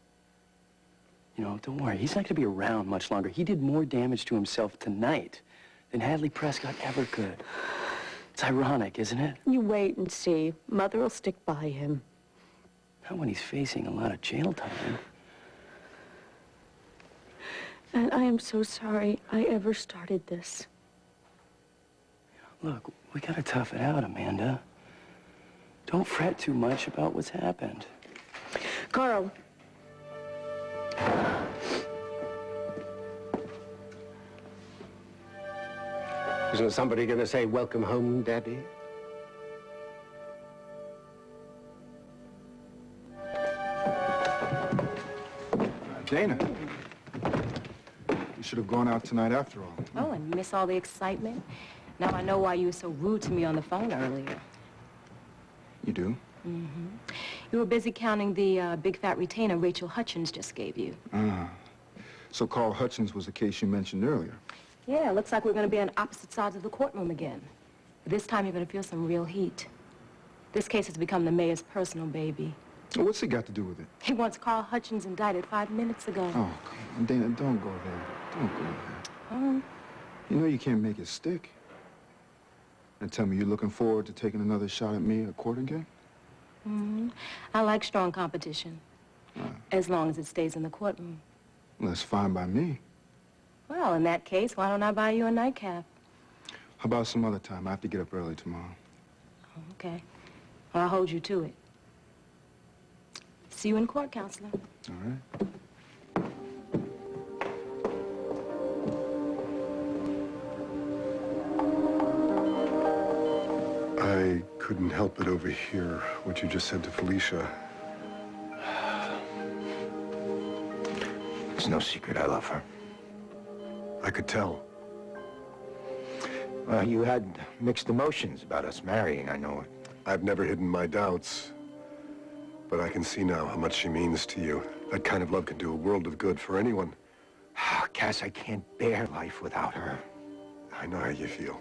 Speaker 1: You know, don't worry, he's not gonna be around much longer. He did more damage to himself tonight than Hadley Prescott ever could. It's ironic, isn't it?
Speaker 2: You wait and see. Mother will stick by him.
Speaker 1: Not when he's facing a lot of jail time.
Speaker 2: And I am so sorry I ever started this.
Speaker 1: Look, we gotta tough it out, Amanda. Don't fret too much about what's happened.
Speaker 2: Carl.
Speaker 4: Isn't somebody going to say, welcome home, Daddy?
Speaker 15: Dana. You should have gone out tonight after all.
Speaker 2: Oh, and miss all the excitement? Now I know why you were so rude to me on the phone earlier.
Speaker 15: You do?
Speaker 2: Mm-hmm. You were busy counting the big fat retainer Rachel Hutchins just gave you.
Speaker 15: Ah. So Carl Hutchins was the case you mentioned earlier.
Speaker 2: Yeah, looks like we're going to be on opposite sides of the courtroom again. But this time you're going to feel some real heat. This case has become the mayor's personal baby.
Speaker 15: Well, what's it got to do with it?
Speaker 2: He wants Carl Hutchins indicted 5 minutes ago.
Speaker 15: Oh, come on, Dana, don't go there. Don't go there. You know you can't make it stick. And tell me, you're looking forward to taking another shot at me at court again?
Speaker 2: Mm-hmm. I like strong competition. As long as it stays in the courtroom.
Speaker 15: Well, that's fine by me.
Speaker 2: Well, in that case, why don't I buy you a nightcap?
Speaker 15: How about some other time? I have to get up early tomorrow.
Speaker 2: Okay. Well, I'll hold you to it. See you in court, counselor.
Speaker 15: All right.
Speaker 18: I couldn't help but overhear what you just said to Felicia.
Speaker 7: It's no secret I love her.
Speaker 18: I could tell.
Speaker 7: Well, you had mixed emotions about us marrying, I know it.
Speaker 18: I've never hidden my doubts. But I can see now how much she means to you. That kind of love can do a world of good for anyone.
Speaker 7: Cass, I can't bear life without her.
Speaker 18: I know how you feel.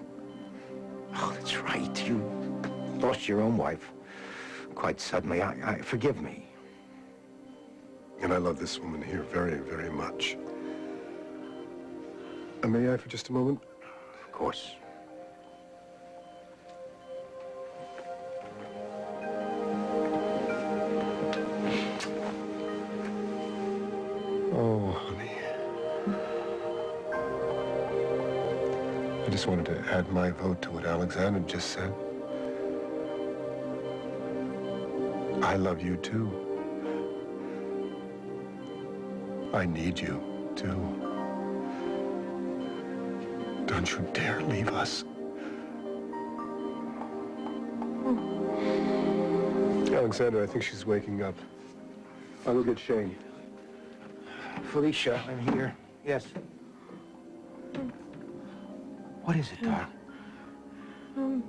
Speaker 7: Oh, that's right. You lost your own wife quite suddenly. Forgive me.
Speaker 18: And I love this woman here very, very much. May I for just a moment?
Speaker 7: Of course.
Speaker 18: Oh, honey. I just wanted to add my vote to what Alexander just said. I love you, too. I need you, too. Don't you dare leave us. Alexander, I think she's waking up. I'll go get Shane.
Speaker 7: Felicia, I'm here. Yes. What is it, darling?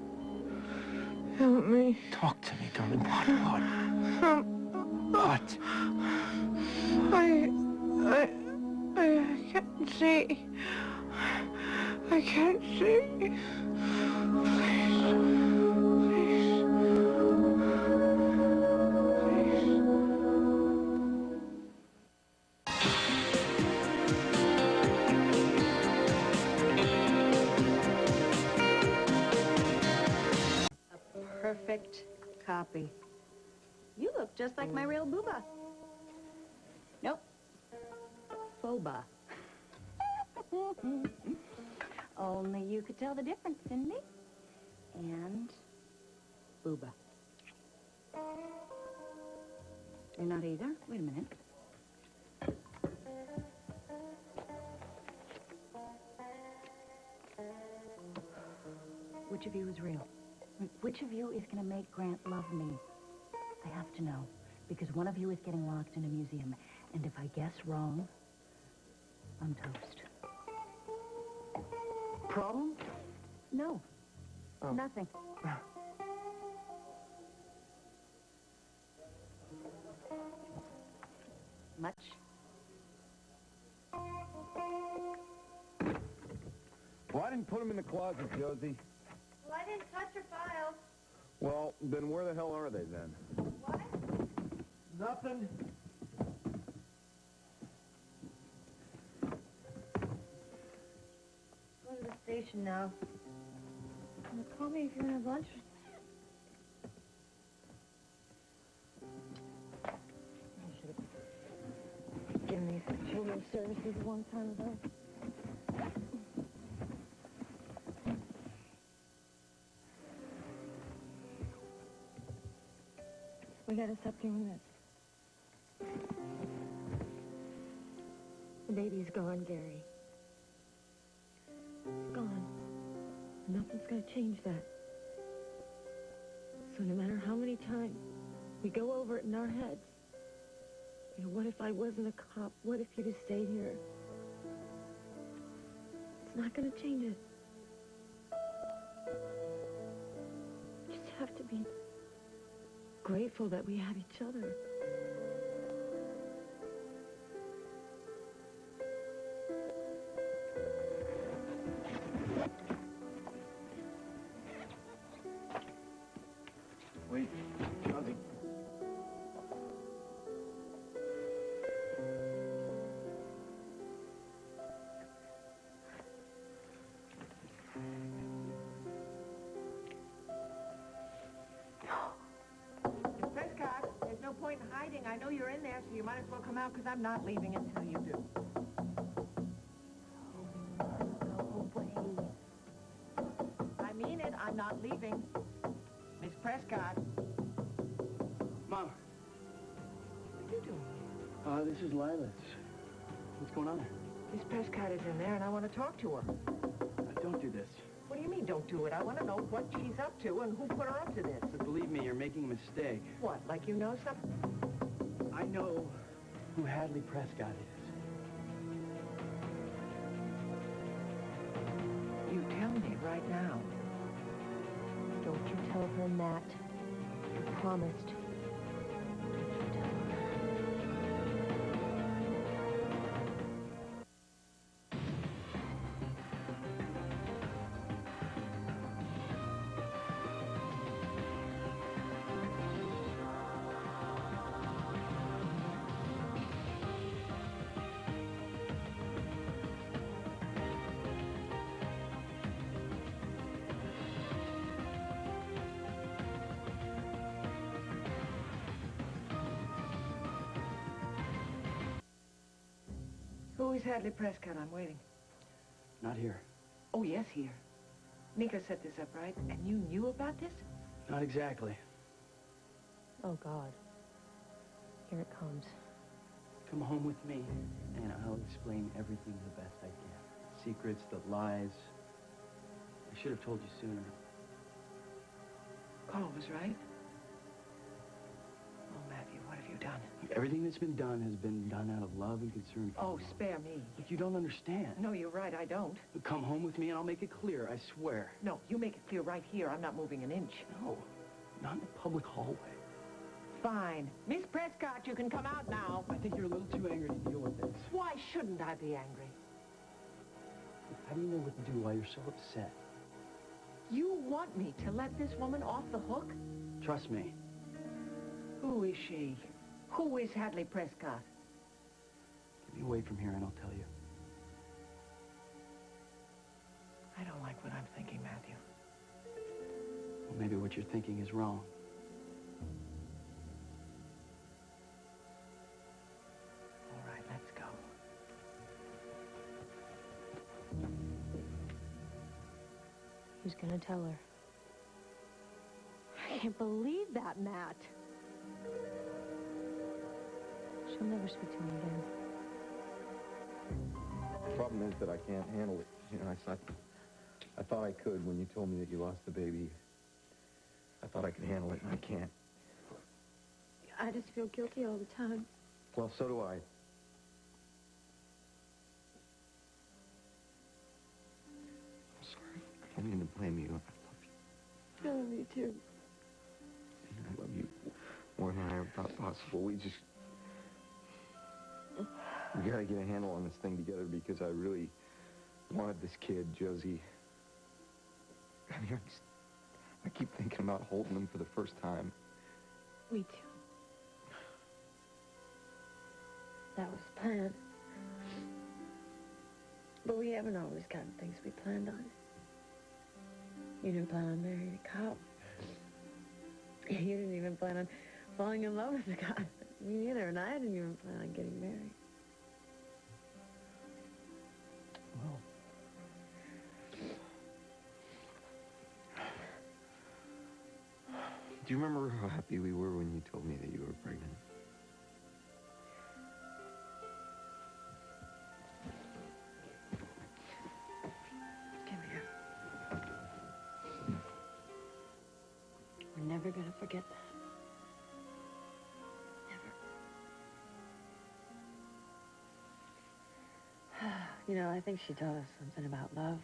Speaker 8: Help me.
Speaker 7: Talk to me, darling. What?
Speaker 8: I can't see. I can't see.
Speaker 14: Perfect copy. You look just like my real booba. Nope. Boba. Only you could tell the difference, Cindy. And booba. You're not either? Wait a minute. Which of you is real? Which of you is going to make Grant love me? I have to know, because one of you is getting locked in a museum, and if I guess wrong, I'm toast.
Speaker 7: Problem?
Speaker 14: No.
Speaker 7: Oh.
Speaker 14: Nothing. Much?
Speaker 19: Well, I didn't put them in the closet, Josie.
Speaker 17: Well, I didn't touch your files.
Speaker 19: Well, then where the hell are they then?
Speaker 17: What?
Speaker 19: Nothing.
Speaker 17: Go to the station now. Well, call me if you want to have lunch. I should have given these for children's services a long time ago. We gotta stop doing this. The baby's gone, Gary. It's gone. Nothing's gonna change that. So no matter how many times we go over it in our heads, what if
Speaker 2: if I wasn't a cop? What if you'd have stayed here? It's not gonna change it. You just have to be grateful that we have each other.
Speaker 19: Wait, Josie.
Speaker 3: Miss Prescott, there's no point in hiding. I know you're in there, so you might as well come out, because I'm not leaving until you do. I mean it. I'm not leaving. Miss Prescott.
Speaker 1: Mom.
Speaker 3: What are you doing?
Speaker 1: This is Lila's. What's going on?
Speaker 3: Miss Prescott is in there, and I want to talk to her.
Speaker 1: Don't do this.
Speaker 3: What do you mean, don't do it? I want to know what she's up to and who put her up to this.
Speaker 1: But believe me, you're making a mistake.
Speaker 3: What, like you know something?
Speaker 1: I know who Hadley Prescott is.
Speaker 3: You tell me right now.
Speaker 2: Don't you tell her, Matt. You promised.
Speaker 3: Who is Hadley Prescott? I'm waiting.
Speaker 1: Not here.
Speaker 3: Oh, yes, here. Nika set this up, right? And you knew about this?
Speaker 1: Not exactly.
Speaker 2: Oh, God. Here it comes.
Speaker 1: Come home with me, and I'll explain everything the best I can. Secrets, the lies. I should have told you sooner.
Speaker 3: Carl was right. Oh, Matthew, what have you done?
Speaker 1: Everything that's been done has been done out of love and concern for
Speaker 3: Oh,
Speaker 1: you.
Speaker 3: spare me.
Speaker 1: Look, you don't understand.
Speaker 3: No, you're right, I don't.
Speaker 1: Come home with me, and I'll make it clear, I swear.
Speaker 3: No, you make it clear right here. I'm not moving an inch.
Speaker 1: No, not in the public hallway.
Speaker 3: Fine. Miss Prescott, you can come out now.
Speaker 1: I think you're a little too angry to deal with this.
Speaker 3: Why shouldn't I be angry?
Speaker 1: How do you know what to do while you're so upset?
Speaker 3: You want me to let this woman off the hook?
Speaker 1: Trust me.
Speaker 3: Who is she? Who is Hadley Prescott?
Speaker 1: Get me away from here, and I'll tell you.
Speaker 3: I don't like what I'm thinking, Matthew.
Speaker 1: Well, maybe what you're thinking is wrong.
Speaker 3: All right, let's go.
Speaker 2: Who's gonna tell her? I can't believe that, Matt. She'll never speak to me again.
Speaker 19: The problem is that I can't handle it. You know, I thought I could when you told me that you lost the baby. I thought I could handle it, and I can't.
Speaker 2: I just feel guilty all the time.
Speaker 19: Well, so do I. I'm sorry. I don't mean to blame you. I love you.
Speaker 2: Me too.
Speaker 19: I love you more than I ever thought possible. We gotta get a handle on this thing together because I really wanted this kid, Josie. I mean, I keep thinking about holding him for the first time.
Speaker 2: Me too. That was the plan. But we haven't always gotten things we planned on. You didn't plan on marrying a cop. You didn't even plan on falling in love with a cop. Me neither, and I didn't even plan on getting married.
Speaker 1: Well,
Speaker 19: do you remember how happy we were when you told me that you were pregnant?
Speaker 2: Come here. We're never gonna forget that. Never. You know, I think she taught us something about love.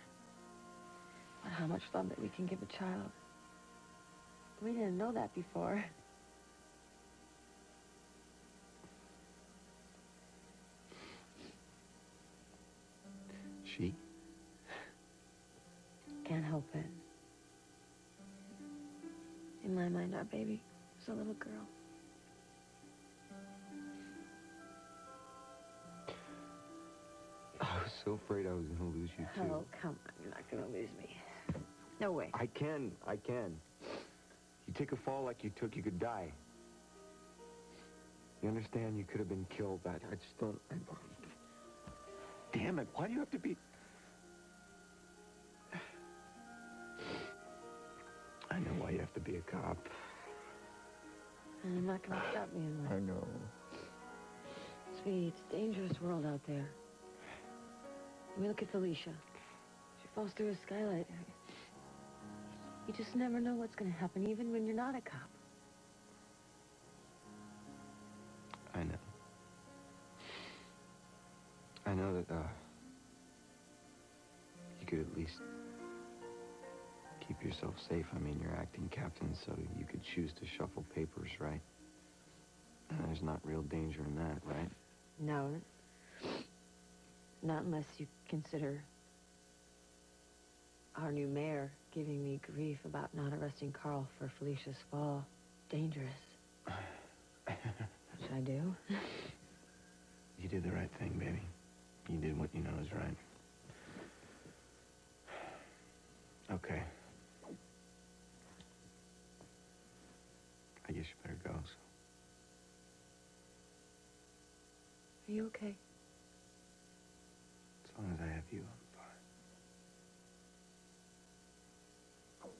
Speaker 2: About how much love that we can give a child. We didn't know that before.
Speaker 10: She?
Speaker 2: Can't help it. In my mind, our baby was a little girl.
Speaker 19: I was so afraid I was going to lose you, too.
Speaker 2: Oh, come on. You're not going to lose me. No way.
Speaker 19: I can. You take a fall like you took, you could die. You understand? You could have been killed. I just don't... Damn it, why do you have to be... I know why you have to be a cop.
Speaker 2: And I'm not going to stop being one.
Speaker 19: I know.
Speaker 2: Sweetie, it's a dangerous world out there. I mean, look at Felicia. She falls through a skylight. You just never know what's going to happen, even when you're not a cop.
Speaker 19: I know. I know that, you could at least keep yourself safe. I mean, you're acting captain, so you could choose to shuffle papers, right? And there's not real danger in that, right?
Speaker 2: No. Not unless you consider our new mayor giving me grief about not arresting Carl for Felicia's fall dangerous. Which I do.
Speaker 19: You did the right thing, baby. You did what you know is right. Okay. I guess you better go, so.
Speaker 2: Are you okay?
Speaker 19: As long as I have you, I'm fine.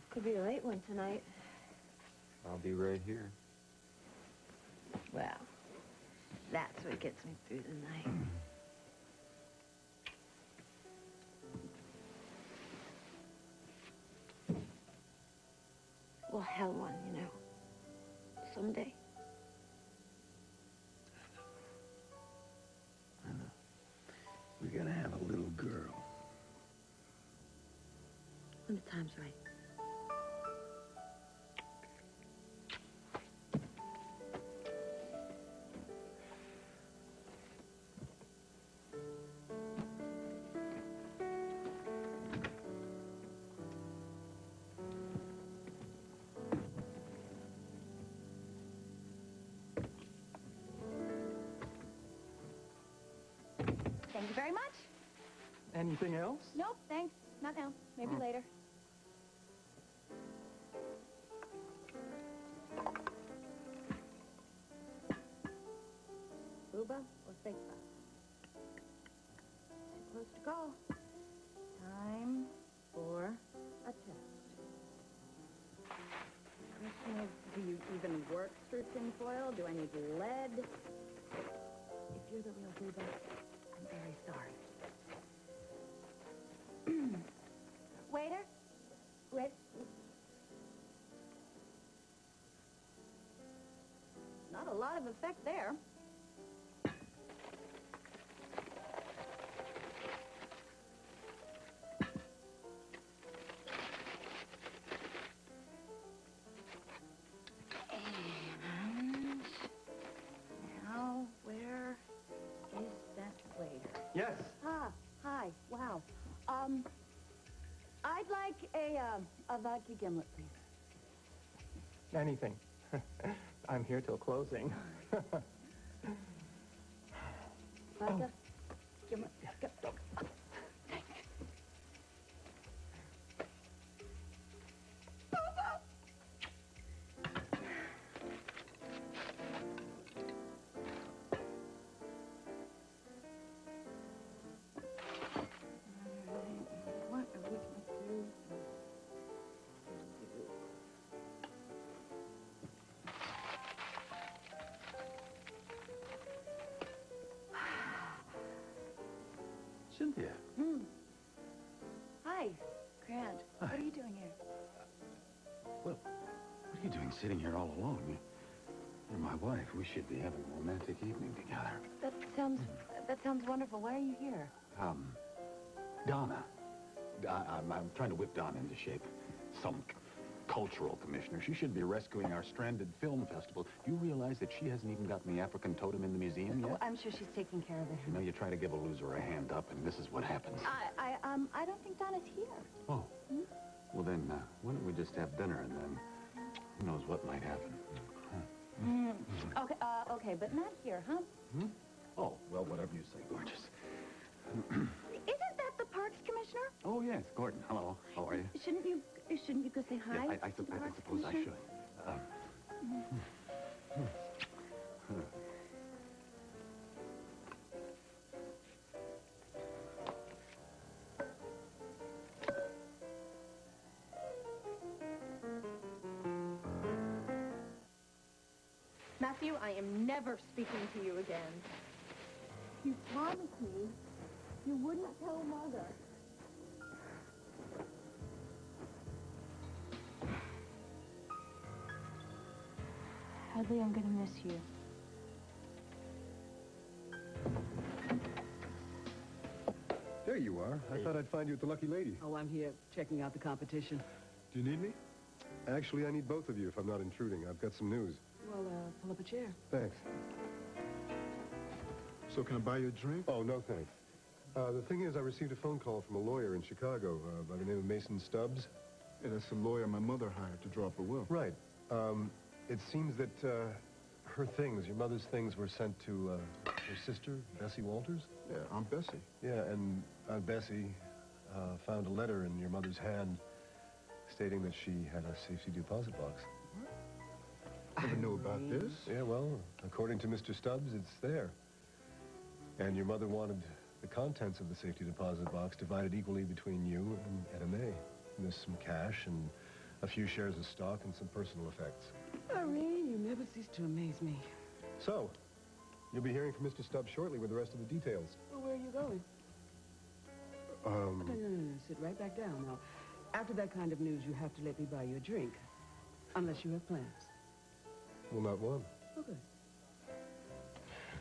Speaker 2: Could be a late one tonight.
Speaker 19: I'll be right here.
Speaker 2: Well, that's what gets me through the night. We'll have one, you know. Someday.
Speaker 19: I know. We're gonna have a little girl.
Speaker 2: When the time's right.
Speaker 5: Thank you very much.
Speaker 1: Anything else?
Speaker 5: Nope, thanks. Not now. Maybe later. Booba or Sigfa? Too close to go. Time for a test. Question is, do you even work through tinfoil? Do I need lead? If you're the real Booba, I'm very sorry. Waiter? Wait. Not a lot of effect there. And now, where is that waiter?
Speaker 1: Yes.
Speaker 5: Ah, hi. Wow. I'd like a vodka gimlet, please.
Speaker 1: Anything. I'm here till closing.
Speaker 5: Vodka gimlet. Go. What are we gonna do?
Speaker 10: Cynthia.
Speaker 5: Hi, Grant.
Speaker 10: Hi.
Speaker 5: What are you doing here?
Speaker 10: Well, what are you doing sitting here all alone? You're my wife. We should be having a romantic evening together.
Speaker 14: That sounds wonderful. Why are you here?
Speaker 10: Donna. I'm trying to whip Donna into shape. Some cultural commissioner. She should be rescuing our stranded film festival. Do you realize that she hasn't even gotten the African totem in the museum yet?
Speaker 14: Oh, I'm sure she's taking care of it.
Speaker 10: You know, you try to give a loser a hand up, and this is what happens.
Speaker 14: I don't think Donna's here.
Speaker 10: Oh. Well, then, why don't we just have dinner, and then who knows what might happen.
Speaker 14: Okay, but not here, huh?
Speaker 10: Oh, well, whatever you say, gorgeous.
Speaker 14: Isn't that the Parks Commissioner?
Speaker 10: Oh, yes, Gordon. Hello. How are you?
Speaker 14: Shouldn't you go say hi?
Speaker 10: Yeah, I
Speaker 14: to the Parks
Speaker 10: suppose I
Speaker 14: Commissioner?
Speaker 10: should.
Speaker 2: Matthew, I am never speaking to you again. You promised me you wouldn't tell Mother.
Speaker 14: Hadley, I'm gonna miss you.
Speaker 18: There you are. I thought I'd find you at the Lucky Lady.
Speaker 12: Oh, I'm here checking out the competition.
Speaker 18: Do you need me? Actually, I need both of you if I'm not intruding. I've got some news.
Speaker 12: Well, pull up a chair.
Speaker 18: Thanks.
Speaker 15: So can I buy you a drink?
Speaker 18: Oh, no thanks. The thing is, I received a phone call from a lawyer in Chicago by the name of Mason Stubbs.
Speaker 15: Yeah, that's the lawyer my mother hired to draw up a will.
Speaker 18: Right. It seems that her things, your mother's things, were sent to her sister, Bessie Walters.
Speaker 15: Yeah, Aunt Bessie.
Speaker 18: Yeah, and Aunt Bessie found a letter in your mother's hand stating that she had a safety deposit box.
Speaker 15: What? Never knew about this.
Speaker 18: Yeah, well, according to Mr. Stubbs, it's there. And your mother wanted the contents of the safety deposit box divided equally between you and Etta May. And there's some cash and a few shares of stock and some personal effects.
Speaker 12: Irene, you never cease to amaze me.
Speaker 18: So, you'll be hearing from Mr. Stubbs shortly with the rest of the details.
Speaker 12: Well, where are you going? No. Sit right back down now. After that kind of news, you have to let me buy you a drink. Unless you have plans.
Speaker 18: Well, not one.
Speaker 12: Okay.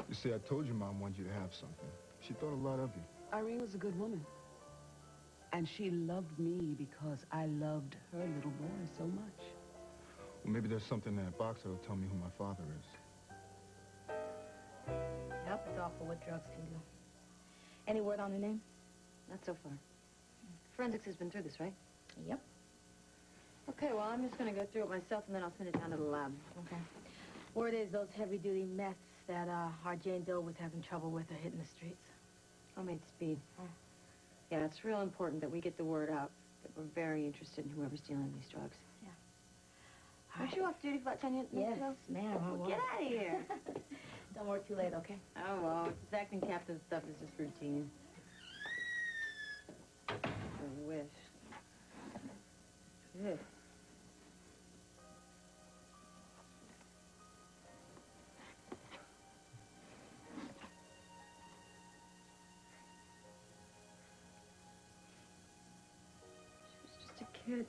Speaker 15: You see, I told you Mom wanted you to have something. She thought a lot of you.
Speaker 12: Irene was a good woman. And she loved me because I loved her little boy so much.
Speaker 15: Well, maybe there's something in that box that'll tell me who my father is.
Speaker 17: Yep, it's awful what drugs can do. Any word on the name?
Speaker 14: Not so far. Forensics has been through this, right?
Speaker 17: Yep. Okay, well, I'm just going to go through it myself, and then I'll send it down to the lab. Okay. Word is those heavy-duty meths that our Jane Doe was having trouble with are hitting the streets.
Speaker 14: Homemade speed. Yeah, it's real important that we get the word out that we're very interested in whoever's dealing these drugs.
Speaker 17: Yeah.
Speaker 14: Weren't you off duty for about 10 minutes
Speaker 17: Yes,
Speaker 14: ago?
Speaker 17: ma'am, I
Speaker 14: Well,
Speaker 17: was.
Speaker 14: get out of here.
Speaker 17: Don't work too late, okay?
Speaker 14: Oh, well, this acting captain stuff is just routine. I wish. Ugh. She was just a kid.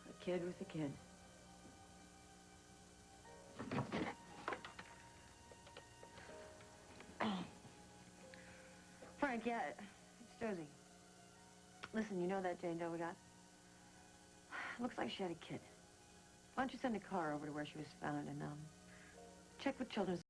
Speaker 14: A kid with a kid. Frank, yeah, it's Josie. Listen, you know that Jane Doe we got? Looks like she had a kid. Why don't you send a car over to where she was found and, check with Children's